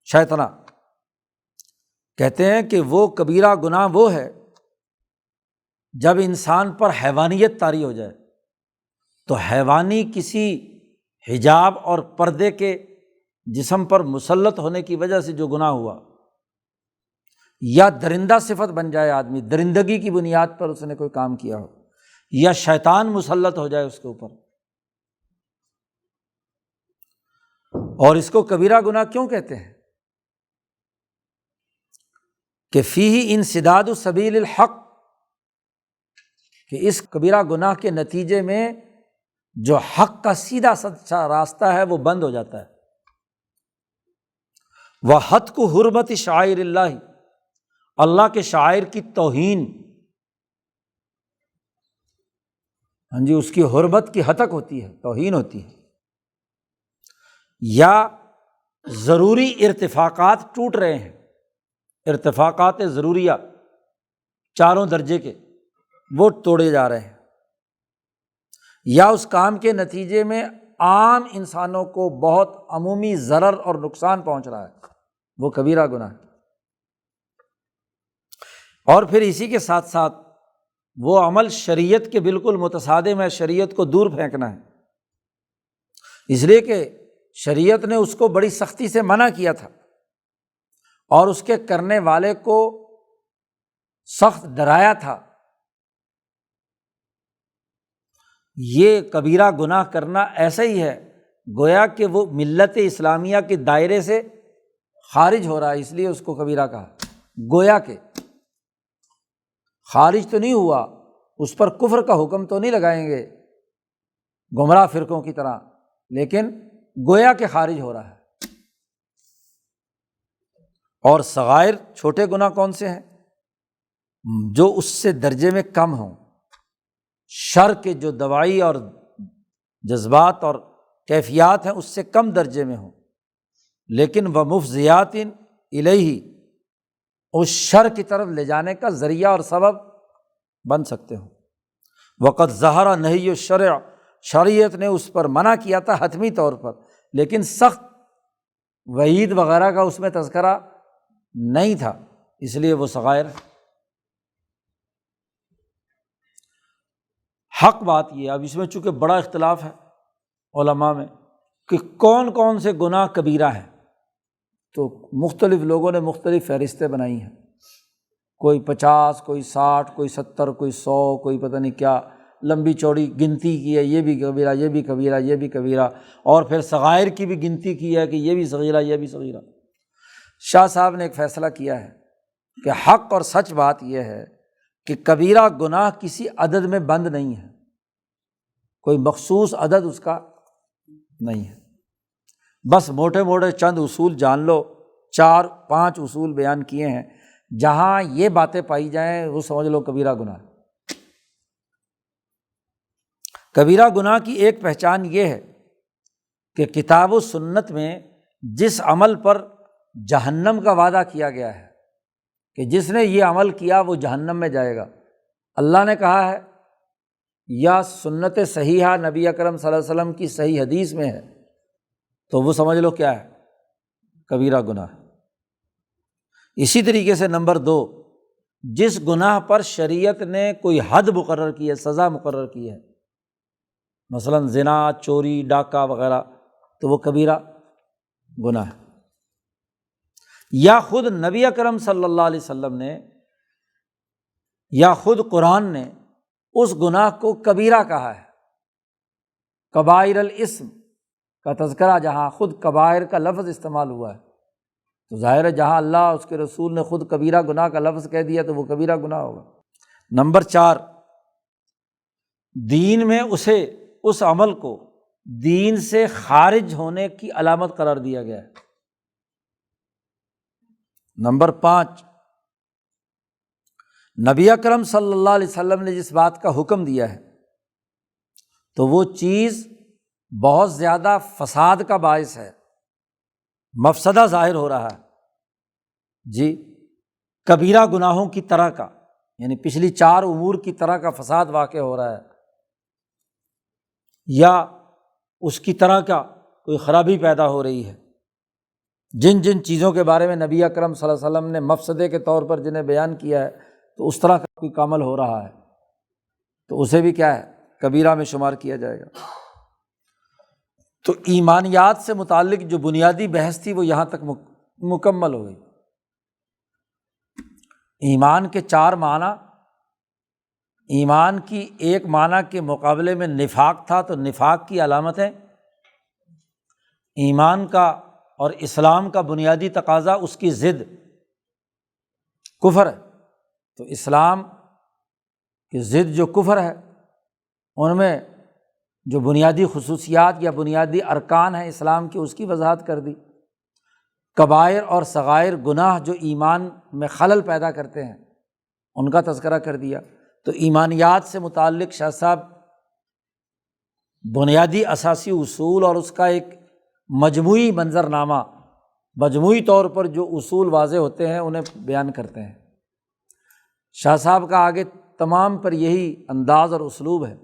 شیطنہ، کہتے ہیں کہ وہ کبیرہ گناہ وہ ہے جب انسان پر حیوانیت طاری ہو جائے، تو حیوانی کسی حجاب اور پردے کے جسم پر مسلط ہونے کی وجہ سے جو گناہ ہوا، یا درندہ صفت بن جائے آدمی، درندگی کی بنیاد پر اس نے کوئی کام کیا ہو، یا شیطان مسلط ہو جائے اس کے اوپر۔ اور اس کو کبیرہ گناہ کیوں کہتے ہیں؟ کہ فیہ انسداد سبیل الحق، کہ اس کبیرہ گناہ کے نتیجے میں جو حق کا سیدھا سچا راستہ ہے وہ بند ہو جاتا ہے۔ وَحَتْکُ حُرْمَتِ شَعَائِرِ اللّہ، اللہ کے شعائر کی توہین، ہاں جی، اس کی حرمت کی ہتک ہوتی ہے، توہین ہوتی ہے، یا ضروری ارتفاقات ٹوٹ رہے ہیں، ارتفاقات ضروریہ چاروں درجے کے وہ توڑے جا رہے ہیں، یا اس کام کے نتیجے میں عام انسانوں کو بہت عمومی ضرر اور نقصان پہنچ رہا ہے، وہ کبیرہ گناہ ہے۔ اور پھر اسی کے ساتھ ساتھ وہ عمل شریعت کے بالکل متصادم ہے، شریعت کو دور پھینکنا ہے، اس لیے کہ شریعت نے اس کو بڑی سختی سے منع کیا تھا اور اس کے کرنے والے کو سخت ڈرایا تھا۔ یہ کبیرہ گناہ کرنا ایسا ہی ہے گویا کہ وہ ملت اسلامیہ کے دائرے سے خارج ہو رہا ہے، اس لیے اس کو کبیرہ کہا۔ گویا کہ خارج تو نہیں ہوا، اس پر کفر کا حکم تو نہیں لگائیں گے گمراہ فرقوں کی طرح، لیکن گویا کہ خارج ہو رہا ہے۔ اور صغائر چھوٹے گناہ کون سے ہیں؟ جو اس سے درجے میں کم ہوں، شر کے جو دواعی اور جذبات اور کیفیات ہیں اس سے کم درجے میں ہوں، لیکن ومفضیات الیہ، اس شر کی طرف لے جانے کا ذریعہ اور سبب بن سکتے ہوں۔ وقد ظہر نہی الشرع، شریعت نے اس پر منع کیا تھا حتمی طور پر، لیکن سخت وعید وغیرہ کا اس میں تذکرہ نہیں تھا، اس لیے وہ صغائر ہے۔ حق بات یہ، اب اس میں چونکہ بڑا اختلاف ہے علماء میں کہ کون کون سے گناہ کبیرہ ہیں، تو مختلف لوگوں نے مختلف فہرستیں بنائی ہیں، کوئی 50، کوئی 60، کوئی 70، کوئی 100، کوئی پتہ نہیں کیا لمبی چوڑی گنتی کی ہے، یہ بھی کبیرہ، یہ بھی کبیرہ، یہ بھی کبیرہ، اور پھر صغائر کی بھی گنتی کی ہے کہ یہ بھی صغیرہ، یہ بھی صغیرہ۔ شاہ صاحب نے ایک فیصلہ کیا ہے کہ حق اور سچ بات یہ ہے کہ کبیرہ گناہ کسی عدد میں بند نہیں ہے، کوئی مخصوص عدد اس کا نہیں ہے، بس موٹے موٹے چند اصول جان لو، 4-5 اصول بیان کیے ہیں، جہاں یہ باتیں پائی جائیں وہ سمجھ لو کبیرہ گناہ۔ کبیرہ گناہ کی ایک پہچان یہ ہے کہ کتاب و سنت میں جس عمل پر جہنم کا وعدہ کیا گیا ہے کہ جس نے یہ عمل کیا وہ جہنم میں جائے گا، اللہ نے کہا ہے یا سنت صحیحہ نبی اکرم صلی اللہ علیہ وسلم کی صحیح حدیث میں ہے، تو وہ سمجھ لو کیا ہے، کبیرہ گناہ ہے۔ اسی طریقے سے نمبر 2، جس گناہ پر شریعت نے کوئی حد مقرر کی ہے، سزا مقرر کی ہے، مثلاً زنا، چوری، ڈاکہ وغیرہ، تو وہ کبیرہ گناہ ہے۔ یا خود نبی اکرم صلی اللہ علیہ وسلم نے یا خود قرآن نے اس گناہ کو کبیرہ کہا ہے۔ کبائر الاسم کا تذکرہ جہاں خود کبائر کا لفظ استعمال ہوا ہے، تو ظاہر ہے جہاں اللہ اس کے رسول نے خود کبیرہ گناہ کا لفظ کہہ دیا تو وہ کبیرہ گناہ ہوگا۔ نمبر 4، دین میں اسے اس عمل کو دین سے خارج ہونے کی علامت قرار دیا گیا ہے۔ نمبر 5، نبی اکرم صلی اللہ علیہ وسلم نے جس بات کا حکم دیا ہے تو وہ چیز بہت زیادہ فساد کا باعث ہے، مفسدہ ظاہر ہو رہا ہے جی، کبیرہ گناہوں کی طرح کا، یعنی پچھلی 4 امور کی طرح کا فساد واقع ہو رہا ہے، یا اس کی طرح کا کوئی خرابی پیدا ہو رہی ہے۔ جن جن چیزوں کے بارے میں نبی اکرم صلی اللہ علیہ وسلم نے مفسدے کے طور پر جنہیں بیان کیا ہے تو اس طرح کا کوئی عمل ہو رہا ہے تو اسے بھی کیا ہے، کبیرہ میں شمار کیا جائے گا۔ تو ایمانیات سے متعلق جو بنیادی بحث تھی وہ یہاں تک مکمل ہو گئی۔ ایمان کے 4 معنی، ایمان کی ایک معنی کے مقابلے میں نفاق تھا، تو نفاق کی علامتیں، ایمان کا اور اسلام کا بنیادی تقاضا اس کی ضد کفر ہے، تو اسلام کی ضد جو کفر ہے ان میں جو بنیادی خصوصیات یا بنیادی ارکان ہیں اسلام کے، اس کی وضاحت کر دی۔ کبائر اور صغائر گناہ جو ایمان میں خلل پیدا کرتے ہیں ان کا تذکرہ کر دیا۔ تو ایمانیات سے متعلق شاہ صاحب بنیادی اساسی اصول اور اس کا ایک مجموعی منظرنامہ، مجموعی طور پر جو اصول واضح ہوتے ہیں انہیں بیان کرتے ہیں۔ شاہ صاحب کا آگے تمام پر یہی انداز اور اسلوب ہے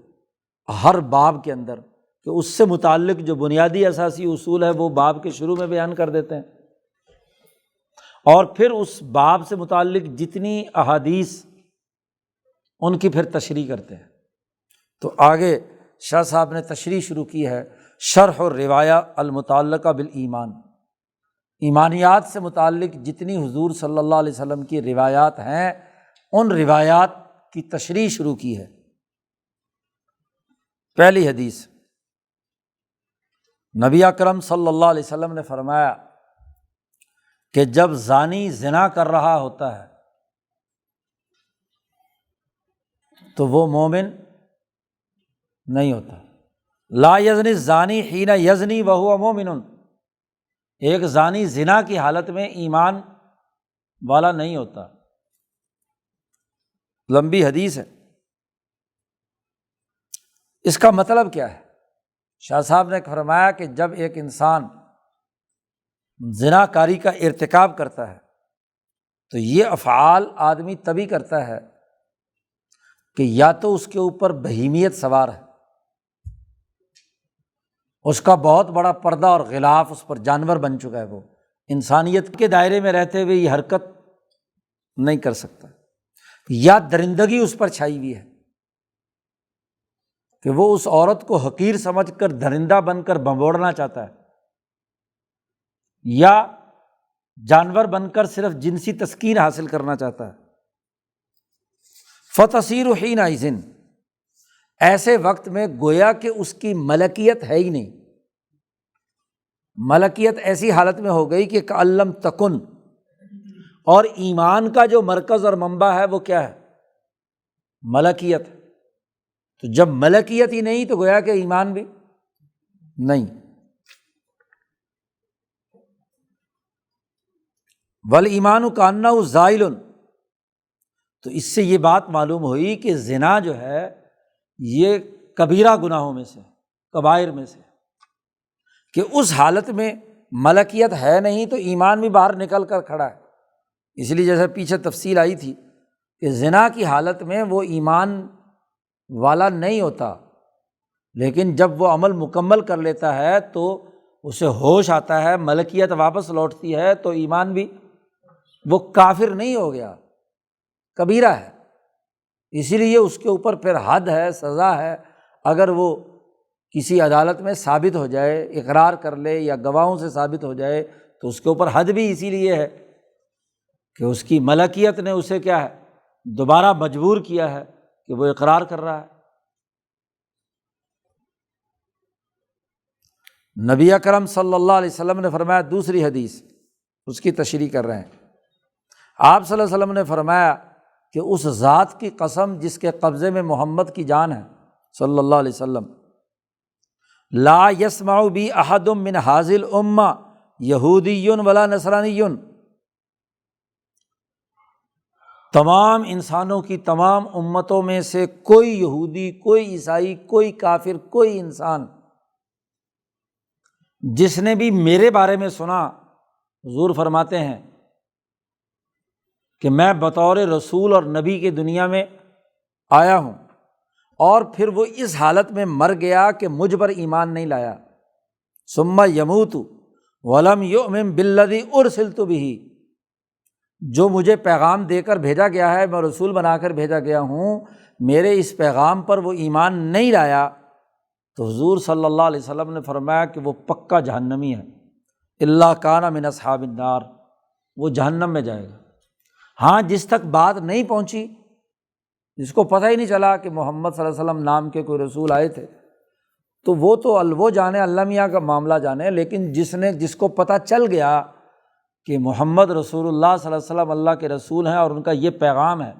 ہر باب کے اندر، کہ اس سے متعلق جو بنیادی اساسی اصول ہے وہ باب کے شروع میں بیان کر دیتے ہیں، اور پھر اس باب سے متعلق جتنی احادیث ان کی پھر تشریح کرتے ہیں۔ تو آگے شاہ صاحب نے تشریح شروع کی ہے، شرح الروایہ المتعلقہ بالایمان، ایمانیات سے متعلق جتنی حضور صلی اللہ علیہ وسلم کی روایات ہیں ان روایات کی تشریح شروع کی ہے۔ پہلی حدیث، نبی اکرم صلی اللہ علیہ وسلم نے فرمایا کہ جب زانی زنا کر رہا ہوتا ہے تو وہ مومن نہیں ہوتا۔ لا یزنی الزانی حین یزنی وہو مومن، ایک زانی زنا کی حالت میں ایمان والا نہیں ہوتا۔ لمبی حدیث ہے، اس کا مطلب کیا ہے؟ شاہ صاحب نے فرمایا کہ جب ایک انسان زنا کاری کا ارتکاب کرتا ہے تو یہ افعال آدمی تبھی کرتا ہے کہ یا تو اس کے اوپر بہیمیت سوار ہے، اس کا بہت بڑا پردہ اور غلاف اس پر جانور بن چکا ہے، وہ انسانیت کے دائرے میں رہتے ہوئے یہ حرکت نہیں کر سکتا، یا درندگی اس پر چھائی ہوئی ہے کہ وہ اس عورت کو حقیر سمجھ کر درندہ بن کر بھنبوڑنا چاہتا ہے، یا جانور بن کر صرف جنسی تسکین حاصل کرنا چاہتا ہے۔ فتصیر حینئذ، ایسے وقت میں گویا کہ اس کی ملکیت ہے ہی نہیں، ملکیت ایسی حالت میں ہو گئی کہ کألم تکن، اور ایمان کا جو مرکز اور منبع ہے وہ کیا ہے؟ ملکیت۔ تو جب ملکیت ہی نہیں تو گویا کہ ایمان بھی نہیں۔ والایمان کأنہ زائل، تو اس سے یہ بات معلوم ہوئی کہ زنا جو ہے یہ کبیرہ گناہوں میں سے، کبائر میں سے، کہ اس حالت میں ملکیت ہے نہیں تو ایمان بھی باہر نکل کر کھڑا ہے۔ اس لیے جیسے پیچھے تفصیل آئی تھی کہ زنا کی حالت میں وہ ایمان والا نہیں ہوتا، لیکن جب وہ عمل مکمل کر لیتا ہے تو اسے ہوش آتا ہے، ملکیت واپس لوٹتی ہے تو ایمان بھی، وہ کافر نہیں ہو گیا، کبیرہ ہے۔ اسی لیے اس کے اوپر پھر حد ہے، سزا ہے۔ اگر وہ کسی عدالت میں ثابت ہو جائے، اقرار کر لے یا گواہوں سے ثابت ہو جائے تو اس کے اوپر حد بھی اسی لیے ہے کہ اس کی ملکیت نے اسے کیا ہے، دوبارہ مجبور کیا ہے کہ وہ اقرار کر رہا ہے۔ نبی اکرم صلی اللہ علیہ وسلم نے فرمایا، دوسری حدیث اس کی تشریح کر رہے ہیں، آپ صلی اللہ علیہ وسلم نے فرمایا کہ اس ذات کی قسم جس کے قبضے میں محمد کی جان ہے صلی اللہ علیہ وسلم، لا یسمع بی احد من ھذہ الامہ یہودی ولا نصرانی، تمام انسانوں کی تمام امتوں میں سے کوئی یہودی، کوئی عیسائی، کوئی کافر، کوئی انسان جس نے بھی میرے بارے میں سنا، حضور فرماتے ہیں کہ میں بطور رسول اور نبی کی دنیا میں آیا ہوں، اور پھر وہ اس حالت میں مر گیا کہ مجھ پر ایمان نہیں لایا، ثم یموت ولم یؤمن بالذی ارسلت بہ، جو مجھے پیغام دے کر بھیجا گیا ہے، میں رسول بنا کر بھیجا گیا ہوں، میرے اس پیغام پر وہ ایمان نہیں لایا، تو حضور صلی اللہ علیہ وسلم نے فرمایا کہ وہ پکا جہنمی ہے، الا کان من اصحاب النار، وہ جہنم میں جائے گا۔ ہاں، جس تک بات نہیں پہنچی، جس کو پتہ ہی نہیں چلا کہ محمد صلی اللہ علیہ وسلم نام کے کوئی رسول آئے تھے، تو وہ جانے، اللہ میاں کا معاملہ جانے، لیکن جس کو پتہ چل گیا کہ محمد رسول اللہ صلی اللہ علیہ وسلم اللہ کے رسول ہیں اور ان کا یہ پیغام ہے،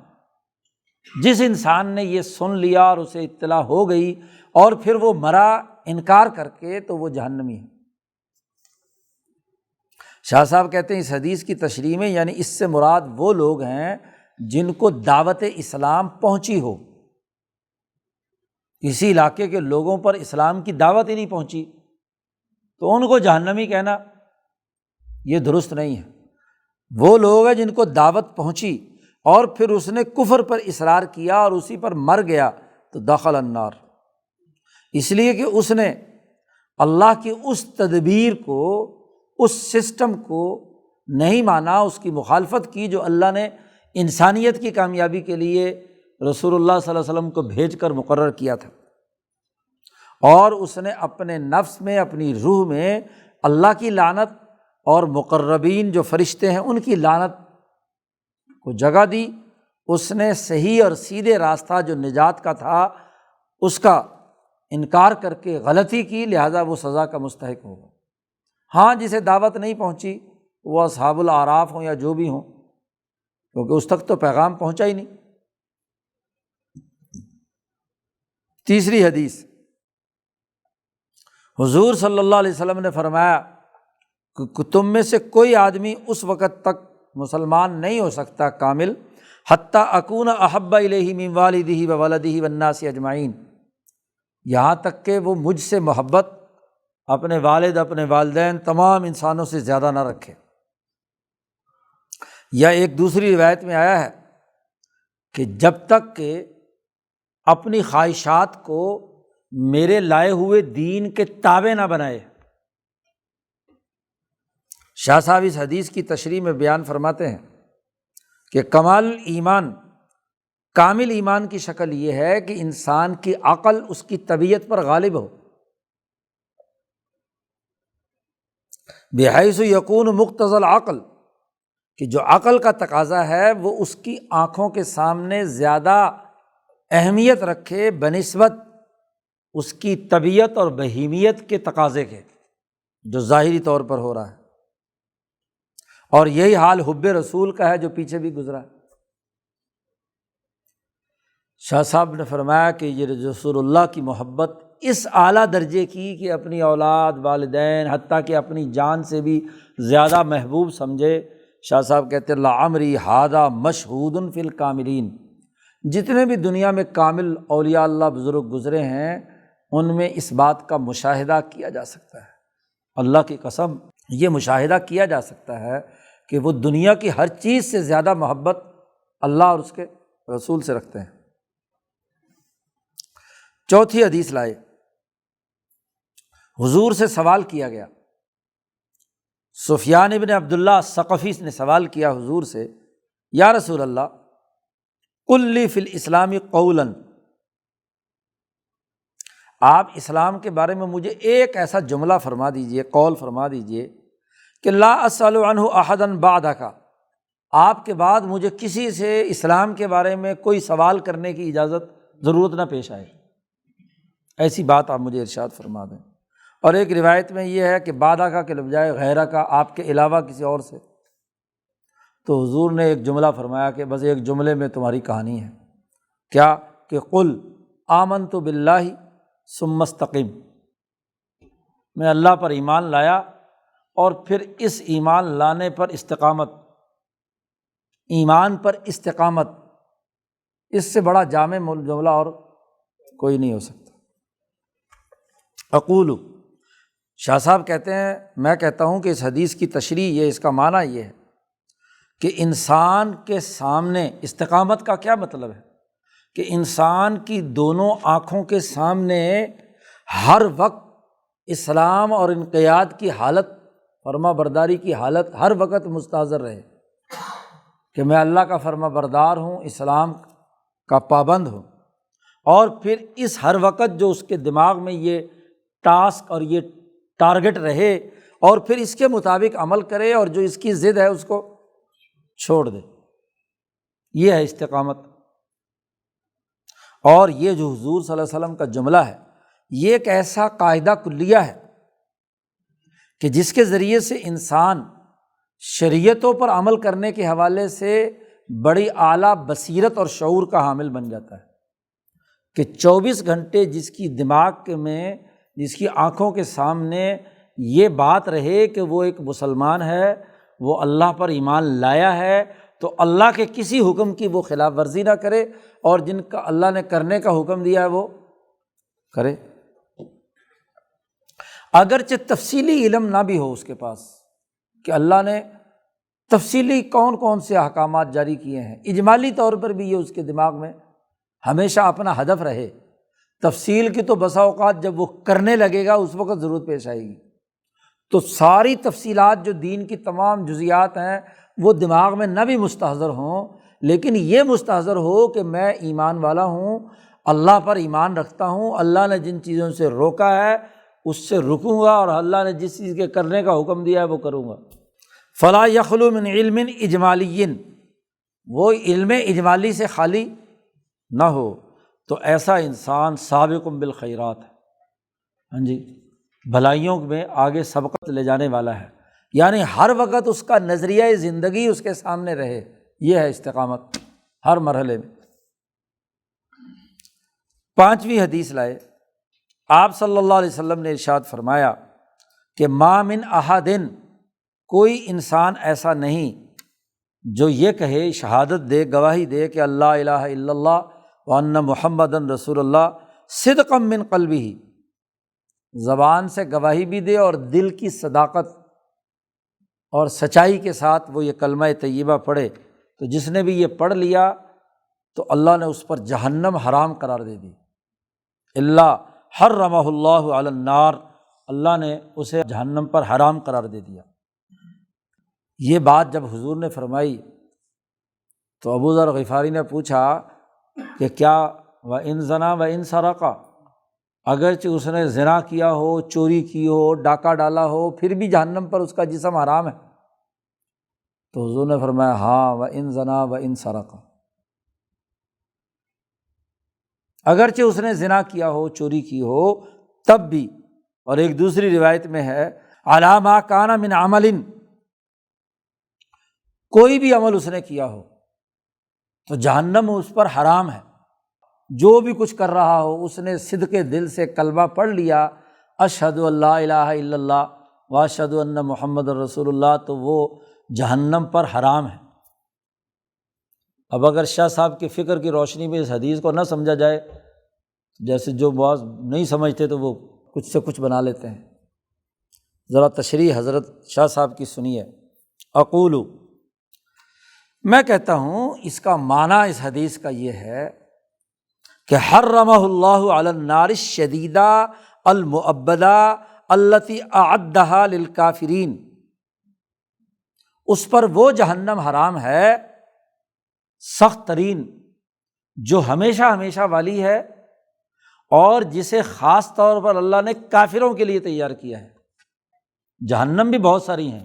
جس انسان نے یہ سن لیا اور اسے اطلاع ہو گئی اور پھر وہ مرا انکار کر کے، تو وہ جہنمی ہے۔ شاہ صاحب کہتے ہیں اس حدیث کی تشریح میں، یعنی اس سے مراد وہ لوگ ہیں جن کو دعوت اسلام پہنچی ہو، کسی علاقے کے لوگوں پر اسلام کی دعوت ہی نہیں پہنچی تو ان کو جہنمی کہنا یہ درست نہیں ہے۔ وہ لوگ ہیں جن کو دعوت پہنچی اور پھر اس نے کفر پر اصرار کیا اور اسی پر مر گیا تو دخل النار، اس لیے کہ اس نے اللہ کی اس تدبیر کو، اس سسٹم کو نہیں مانا، اس کی مخالفت کی جو اللہ نے انسانیت کی کامیابی کے لیے رسول اللہ صلی اللہ علیہ وسلم کو بھیج کر مقرر کیا تھا، اور اس نے اپنے نفس میں، اپنی روح میں اللہ کی لعنت اور مقربین جو فرشتے ہیں ان کی لعنت کو جگہ دی۔ اس نے صحیح اور سیدھے راستہ جو نجات کا تھا اس کا انکار کر کے غلطی کی، لہٰذا وہ سزا کا مستحق ہوگا۔ ہاں، جسے دعوت نہیں پہنچی وہ اصحاب الاعراف ہوں یا جو بھی ہوں، کیونکہ اس تک تو پیغام پہنچا ہی نہیں۔ تیسری حدیث، حضور صلی اللہ علیہ وسلم نے فرمایا کہ تم میں سے کوئی آدمی اس وقت تک مسلمان نہیں ہو سکتا کامل حتیٰ اکون احب الیہ من والدہ وولدہ والناس اجمعین، یہاں تک کہ وہ مجھ سے محبت اپنے والد، اپنے والدین، تمام انسانوں سے زیادہ نہ رکھے۔ یا ایک دوسری روایت میں آیا ہے کہ جب تک کہ اپنی خواہشات کو میرے لائے ہوئے دین کے تابع نہ بنائے۔ شاہ صاحب اس حدیث کی تشریح میں بیان فرماتے ہیں کہ کمال ایمان، کامل ایمان کی شکل یہ ہے کہ انسان کی عقل اس کی طبیعت پر غالب ہو، بحیث یکون مقتضی العقل، کہ جو عقل کا تقاضا ہے وہ اس کی آنکھوں کے سامنے زیادہ اہمیت رکھے بنسبت اس کی طبیعت اور بہیمیت کے تقاضے کے جو ظاہری طور پر ہو رہا ہے۔ اور یہی حال حب رسول کا ہے جو پیچھے بھی گزرا ہے۔ شاہ صاحب نے فرمایا کہ یہ رسول اللہ کی محبت اس اعلیٰ درجے کی کہ اپنی اولاد، والدین، حتیٰ کہ اپنی جان سے بھی زیادہ محبوب سمجھے۔ شاہ صاحب کہتے ہیں لعمری ھذا مشہود فی الکاملین، جتنے بھی دنیا میں کامل اولیاء اللہ بزرگ گزرے ہیں ان میں اس بات کا مشاہدہ کیا جا سکتا ہے، اللہ کی قسم یہ مشاہدہ کیا جا سکتا ہے کہ وہ دنیا کی ہر چیز سے زیادہ محبت اللہ اور اس کے رسول سے رکھتے ہیں۔ چوتھی حدیث لائے، حضور سے سوال کیا گیا، سفیان ابن عبداللہ الثقفی نے سوال کیا حضور سے، یا رسول اللہ قل لی فی الاسلام قولا، آپ اسلام کے بارے میں مجھے ایک ایسا جملہ فرما دیجئے، قول فرما دیجئے کہ لا اسأل عنہ احدا بعدک، آپ کے بعد مجھے کسی سے اسلام کے بارے میں کوئی سوال کرنے کی اجازت، ضرورت نہ پیش آئے، ایسی بات آپ مجھے ارشاد فرما دیں۔ اور ایک روایت میں یہ ہے کہ بعدہ کا کے بجائے غیرہ کا، آپ کے علاوہ کسی اور سے۔ تو حضور نے ایک جملہ فرمایا کہ بس ایک جملے میں تمہاری کہانی ہے، کیا کہ قل آمنت باللہ ثم استقم، میں اللہ پر ایمان لایا اور پھر اس ایمان لانے پر استقامت، ایمان پر استقامت، اس سے بڑا جامع جملہ اور کوئی نہیں ہو سکتا۔ اقول، شاہ صاحب کہتے ہیں میں کہتا ہوں کہ اس حدیث کی تشریح یہ، اس کا معنی یہ ہے کہ انسان کے سامنے استقامت کا کیا مطلب ہے کہ انسان کی دونوں آنکھوں کے سامنے ہر وقت اسلام اور انقیاد کی حالت، فرما برداری کی حالت ہر وقت مستحضر رہے کہ میں اللہ کا فرما بردار ہوں، اسلام کا پابند ہوں، اور پھر اس ہر وقت جو اس کے دماغ میں یہ ٹاسک اور یہ ٹارگٹ رہے اور پھر اس کے مطابق عمل کرے، اور جو اس کی ضد ہے اس کو چھوڑ دے، یہ ہے استقامت۔ اور یہ جو حضور صلی اللہ علیہ وسلم کا جملہ ہے یہ ایک ایسا قاعدہ کلیہ ہے کہ جس کے ذریعے سے انسان شریعتوں پر عمل کرنے کے حوالے سے بڑی اعلیٰ بصیرت اور شعور کا حامل بن جاتا ہے کہ 24 گھنٹے جس کی دماغ میں، جس کی آنکھوں کے سامنے یہ بات رہے کہ وہ ایک مسلمان ہے، وہ اللہ پر ایمان لایا ہے، تو اللہ کے کسی حکم کی وہ خلاف ورزی نہ کرے، اور جن کا اللہ نے کرنے کا حکم دیا ہے وہ کرے، اگرچہ تفصیلی علم نہ بھی ہو اس کے پاس کہ اللہ نے تفصیلی کون کون سے احکامات جاری کیے ہیں، اجمالی طور پر بھی یہ اس کے دماغ میں ہمیشہ اپنا ہدف رہے، تفصیل کی تو بسا اوقات جب وہ کرنے لگے گا اس وقت ضرورت پیش آئے گی، تو ساری تفصیلات جو دین کی تمام جزیات ہیں وہ دماغ میں نہ بھی مستحضر ہوں، لیکن یہ مستحضر ہو کہ میں ایمان والا ہوں، اللہ پر ایمان رکھتا ہوں، اللہ نے جن چیزوں سے روکا ہے اس سے رکوں گا، اور اللہ نے جس چیز کے کرنے کا حکم دیا ہے وہ کروں گا۔ فلا یخلو من علم اجمالی، وہ علم اجمالی سے خالی نہ ہو، تو ایسا انسان سابق بالخیرات ہے، ہاں جی، بھلائیوں میں آگے سبقت لے جانے والا ہے، یعنی ہر وقت اس کا نظریہ زندگی اس کے سامنے رہے، یہ ہے استقامت ہر مرحلے میں۔ 5ویں حدیث لائے، آپ صلی اللہ علیہ وسلم نے ارشاد فرمایا کہ ما من احد، کوئی انسان ایسا نہیں جو یہ کہے، شہادت دے، گواہی دے کہ اللہ الہ الا اللہ وان محمدن رسول اللہ، صدقا من قلبہ، زبان سے گواہی بھی دے اور دل کی صداقت اور سچائی کے ساتھ وہ یہ کلمہ طیبہ پڑھے، تو جس نے بھی یہ پڑھ لیا تو اللہ نے اس پر جہنم حرام قرار دے دی، اللہ حرمہ اللہ علی النار، اللہ نے اسے جہنم پر حرام قرار دے دیا۔ یہ بات جب حضور نے فرمائی تو ابو ذر غفاری نے پوچھا کہ کیا وَإِن زنا وَإِن سرقا، اگرچہ اس نے زنا کیا ہو، چوری کی ہو، ڈاکہ ڈالا ہو، پھر بھی جہنم پر اس کا جسم حرام ہے؟ تو حضور نے فرمایا ہاں، وَإِن زنا وَإِن سرقا، اگرچہ اس نے زنا کیا ہو، چوری کی ہو، تب بھی۔ اور ایک دوسری روایت میں ہے عَلَىٰ مَا كَانَ مِنْ عَمَلٍ، کوئی بھی عمل اس نے کیا ہو تو جہنم اس پر حرام ہے، جو بھی کچھ کر رہا ہو، اس نے صدق دل سے کلمہ پڑھ لیا، اشہد ان لا الہ الا اللہ واشہد ان محمد رسول اللہ، تو وہ جہنم پر حرام ہے۔ اب اگر شاہ صاحب کی فکر کی روشنی میں اس حدیث کو نہ سمجھا جائے، جیسے جو بعض نہیں سمجھتے تو وہ کچھ سے کچھ بنا لیتے ہیں، ذرا تشریح حضرت شاہ صاحب کی سنیے۔ اقول، میں کہتا ہوں اس کا معنی اس حدیث کا یہ ہے کہ حرمہ اللہ علی النار الشدیدہ المؤبدہ التی اعدہا للکافرین، اس پر وہ جہنم حرام ہے سخت ترین جو ہمیشہ ہمیشہ والی ہے، اور جسے خاص طور پر اللہ نے کافروں کے لیے تیار کیا ہے۔ جہنم بھی بہت ساری ہیں،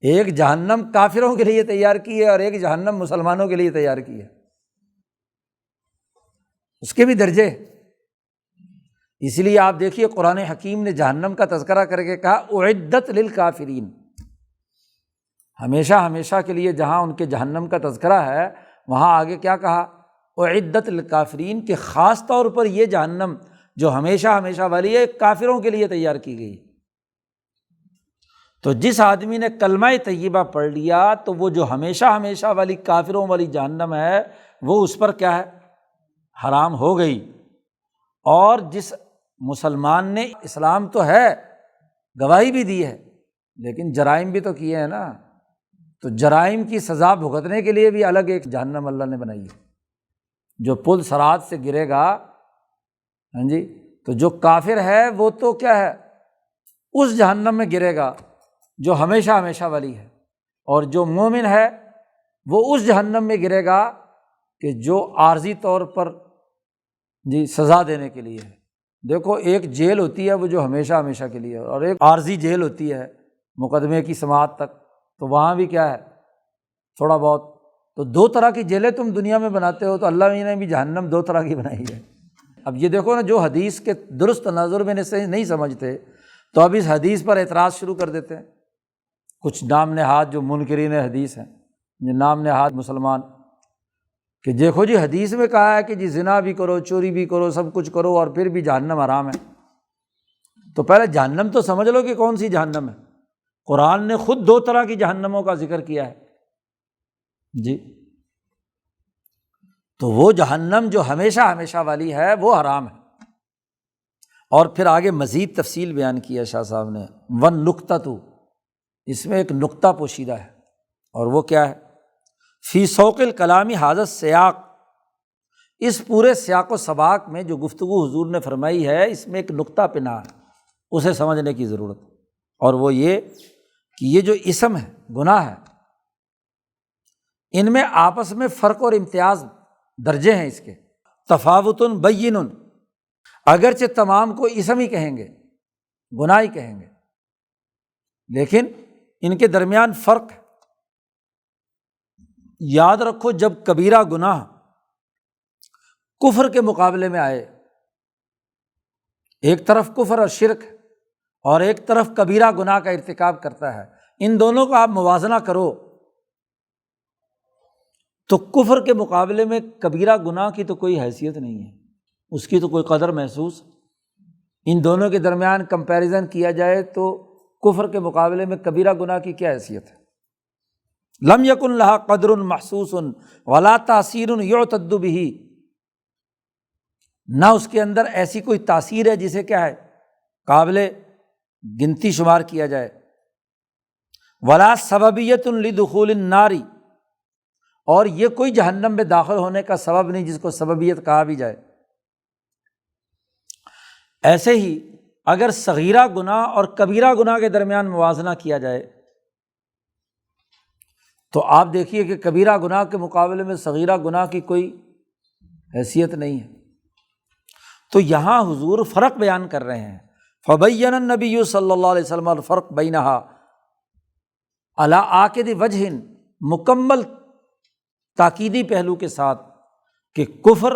ایک جہنم کافروں کے لیے تیار کی ہے اور ایک جہنم مسلمانوں کے لیے تیار کی ہے، اس کے بھی درجے۔ اس لیے آپ دیکھیے قرآن حکیم نے جہنم کا تذکرہ کر کے کہا اعدت للکافرین، ہمیشہ ہمیشہ کے لیے جہاں ان کے جہنم کا تذکرہ ہے وہاں آگے کیا کہا، اعدت للکافرین، کہ خاص طور پر یہ جہنم جو ہمیشہ ہمیشہ والی ہے کافروں کے لیے تیار کی گئی۔ تو جس آدمی نے کلمہ طیبہ پڑھ لیا تو وہ جو ہمیشہ ہمیشہ والی کافروں والی جہنم ہے وہ اس پر کیا ہے، حرام ہو گئی۔ اور جس مسلمان نے اسلام تو ہے، گواہی بھی دی ہے، لیکن جرائم بھی تو کیے ہیں نا، تو جرائم کی سزا بھگتنے کے لیے بھی الگ ایک جہنم اللہ نے بنائی ہے۔ جو پل صراط سے گرے گا، ہاں جی، تو جو کافر ہے وہ تو کیا ہے، اس جہنم میں گرے گا جو ہمیشہ ہمیشہ والی ہے، اور جو مومن ہے وہ اس جہنم میں گرے گا کہ جو عارضی طور پر جی سزا دینے کے لیے ہے۔ دیکھو ایک جیل ہوتی ہے وہ جو ہمیشہ ہمیشہ کے لیے، اور ایک عارضی جیل ہوتی ہے مقدمے کی سماعت تک، تو وہاں بھی کیا ہے تھوڑا بہت، تو دو طرح کی جیلیں تم دنیا میں بناتے ہو، تو اللہ نے بھی جہنم دو طرح کی بنائی ہے۔ اب یہ دیکھو نا، جو حدیث کے درست تناظر میں نہیں سمجھتے تو اب اس حدیث پر اعتراض شروع کر دیتے ہیں، کچھ نام نہاد جو منکرین حدیث ہیں، جو نام نہاد مسلمان، کہ دیکھو جی حدیث میں کہا ہے کہ جی زنا بھی کرو، چوری بھی کرو، سب کچھ کرو، اور پھر بھی جہنم حرام ہے۔ تو پہلے جہنم تو سمجھ لو کہ کون سی جہنم ہے۔ قرآن نے خود دو طرح کی جہنموں کا ذکر کیا ہے جی۔ تو وہ جہنم جو ہمیشہ ہمیشہ والی ہے وہ حرام ہے۔ اور پھر آگے مزید تفصیل بیان کیا شاہ صاحب نے، ون نقطۃ، اس میں ایک نقطہ پوشیدہ ہے، اور وہ کیا ہے؟ فی سوق الکلامی ھذا السیاق، اس پورے سیاق و سباق میں جو گفتگو حضور نے فرمائی ہے اس میں ایک نقطہ پنہاں ہے، اسے سمجھنے کی ضرورت ہے، اور وہ یہ کہ یہ جو اسم ہے، گناہ ہے، ان میں آپس میں فرق اور امتیاز درجے ہیں، اس کے تفاوت بین، اگرچہ تمام کو اسم ہی کہیں گے، گناہ ہی کہیں گے، لیکن ان کے درمیان فرق ہے۔ یاد رکھو جب کبیرہ گناہ کفر کے مقابلے میں آئے، ایک طرف کفر اور شرک اور ایک طرف کبیرہ گناہ کا ارتکاب کرتا ہے، ان دونوں کا آپ موازنہ کرو تو کفر کے مقابلے میں کبیرہ گناہ کی تو کوئی حیثیت نہیں ہے، اس کی تو کوئی قدر محسوس، ان دونوں کے درمیان کمپیریزن کیا جائے تو کفر کے مقابلے میں کبیرہ گناہ کی کیا حیثیت ہے؟ لم یکن لہا قدر محسوس ولا تاثیر یعتد بہ، نہ اس کے اندر ایسی کوئی تاثیر ہے جسے کیا ہے قابل گنتی شمار کیا جائے، ولا سببیت لدخول النار، اور یہ کوئی جہنم میں داخل ہونے کا سبب نہیں جس کو سببیت کہا بھی جائے۔ ایسے ہی اگر صغیرہ گناہ اور کبیرہ گناہ کے درمیان موازنہ کیا جائے تو آپ دیکھیے کہ کبیرہ گناہ کے مقابلے میں صغیرہ گناہ کی کوئی حیثیت نہیں ہے۔ تو یہاں حضور فرق بیان کر رہے ہیں، فبین النبی صلی اللہ علیہ وسلم الفرق بینہا علی آکد وجہ، مکمل تاکیدی پہلو کے ساتھ کہ کفر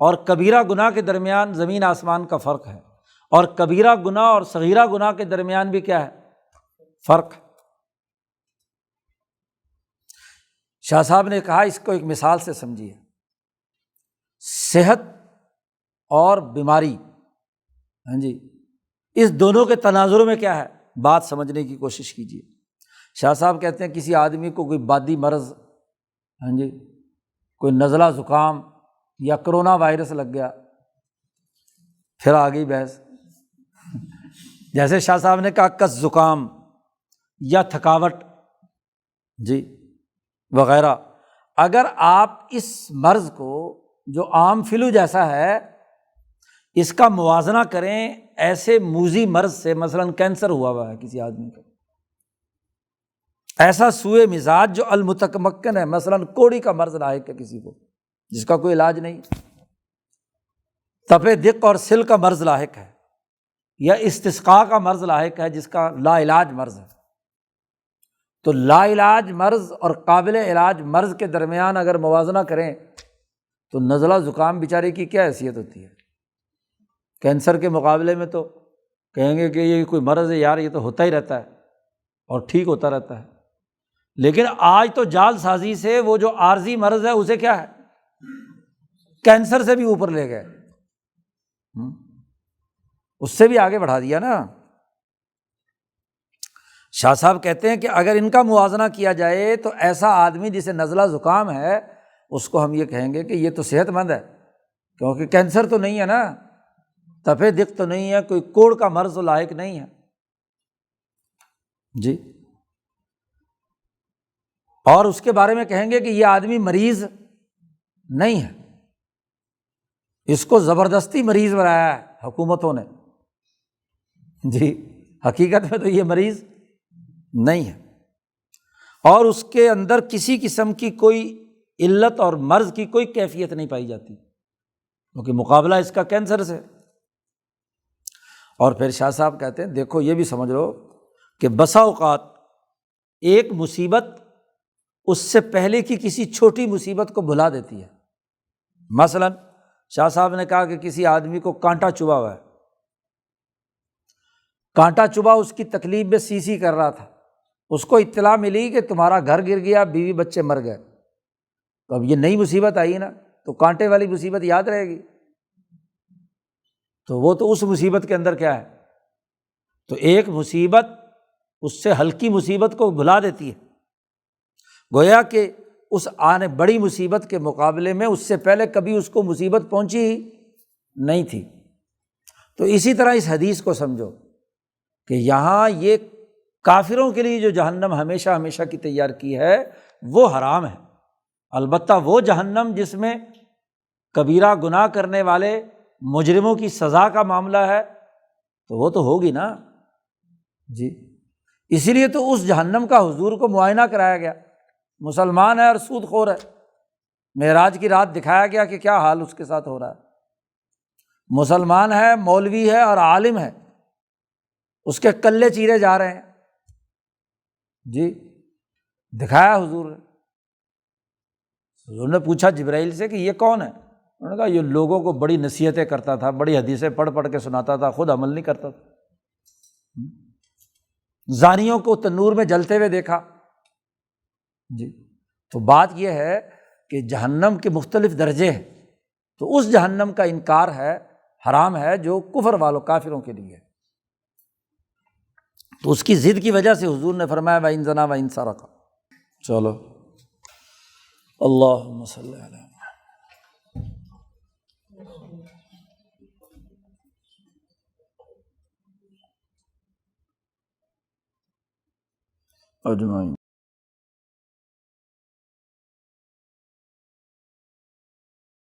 اور کبیرہ گناہ کے درمیان زمین آسمان کا فرق ہے، اور کبیرہ گناہ اور صغیرہ گناہ کے درمیان بھی کیا ہے؟ فرق۔ شاہ صاحب نے کہا اس کو ایک مثال سے سمجھیے، صحت اور بیماری، ہاں جی، اس دونوں کے تناظر میں کیا ہے بات سمجھنے کی کوشش کیجیے۔ شاہ صاحب کہتے ہیں کسی آدمی کو کوئی بادی مرض، ہاں جی، کوئی نزلہ زکام یا کرونا وائرس لگ گیا، پھر آ گئی بحث، جیسے شاہ صاحب نے کہا کس زکام یا تھکاوٹ جی وغیرہ، اگر آپ اس مرض کو جو عام فلو جیسا ہے اس کا موازنہ کریں ایسے موذی مرض سے، مثلاً کینسر ہوا ہے کسی آدمی کو، ایسا سوء مزاج جو المتمکن ہے، مثلاً کوڑی کا مرض لاحق ہے کسی کو جس کا کوئی علاج نہیں، تپِ دق اور سل کا مرض لاحق ہے، یا استسقاء کا مرض لاحق ہے جس کا لا علاج مرض ہے، تو لا علاج مرض اور قابل علاج مرض کے درمیان اگر موازنہ کریں تو نزلہ زکام بیچارے کی کیا حیثیت ہوتی ہے؟ کینسر کے مقابلے میں تو کہیں گے کہ یہ کوئی مرض ہے یار، یہ تو ہوتا ہی رہتا ہے اور ٹھیک ہوتا رہتا ہے، لیکن آج تو جال سازی سے وہ جو عارضی مرض ہے اسے کیا ہے کینسر سے بھی اوپر لے گئے، اس سے بھی آگے بڑھا دیا نا۔ شاہ صاحب کہتے ہیں کہ اگر ان کا موازنہ کیا جائے تو ایسا آدمی جسے نزلہ زکام ہے اس کو ہم یہ کہیں گے کہ یہ تو صحت مند ہے، کیونکہ کینسر تو نہیں ہے نا، تپِ دق تو نہیں ہے، کوئی کوڑ کا مرض تو لاحق نہیں ہے جی، اور اس کے بارے میں کہیں گے کہ یہ آدمی مریض نہیں ہے، اس کو زبردستی مریض بنایا ہے حکومتوں نے جی، حقیقت میں تو یہ مریض نہیں ہے، اور اس کے اندر کسی قسم کی کوئی علت اور مرض کی کوئی کیفیت نہیں پائی جاتی، کیونکہ مقابلہ اس کا کینسر سے۔ اور پھر شاہ صاحب کہتے ہیں دیکھو یہ بھی سمجھ لو کہ بسا اوقات ایک مصیبت اس سے پہلے کی کسی چھوٹی مصیبت کو بھلا دیتی ہے۔ مثلاً شاہ صاحب نے کہا کہ کسی آدمی کو کانٹا چبھا ہوا ہے، کانٹا چبھا اس کی تکلیف میں سی کر رہا تھا، اس کو اطلاع ملی کہ تمہارا گھر گر گیا، بیوی بچے مر گئے، تو اب یہ نئی مصیبت آئی نا، تو کانٹے والی مصیبت یاد رہے گی، تو وہ تو اس مصیبت کے اندر کیا ہے، تو ایک مصیبت اس سے ہلکی مصیبت کو بھلا دیتی ہے۔ گویا کہ اس آنے بڑی مصیبت کے مقابلے میں اس سے پہلے کبھی اس کو مصیبت پہنچی ہی نہیں تھی۔ تو اسی طرح اس حدیث کو سمجھو کہ یہاں یہ کافروں کے لیے جو جہنم ہمیشہ ہمیشہ کی تیار کی ہے وہ حرام ہے، البتہ وہ جہنم جس میں کبیرہ گناہ کرنے والے مجرموں کی سزا کا معاملہ ہے تو وہ تو ہوگی نا جی۔ اسی لیے تو اس جہنم کا حضور کو معائنہ کرایا گیا، مسلمان ہے اور سود خور ہے، معراج کی رات دکھایا گیا کہ کیا حال اس کے ساتھ ہو رہا ہے، مسلمان ہے، مولوی ہے اور عالم ہے، اس کے کلے چیرے جا رہے ہیں جی، دکھایا حضور نے۔ حضور نے پوچھا جبرائیل سے کہ یہ کون ہے؟ انہوں نے کہا یہ لوگوں کو بڑی نصیحتیں کرتا تھا، بڑی حدیثیں پڑھ پڑھ کے سناتا تھا، خود عمل نہیں کرتا تھا۔ زانیوں کو تنور میں جلتے ہوئے دیکھا جی۔ تو بات یہ ہے کہ جہنم کے مختلف درجے ہیں، تو اس جہنم کا انکار ہے، حرام ہے جو کفر والوں کافروں کے لیے ہے۔ تو اس کی ضد کی وجہ سے حضور نے فرمایا وَإِن زَنَا وَإِن سَرَقَ۔ چلو اللہم صلی علی اجمعین۔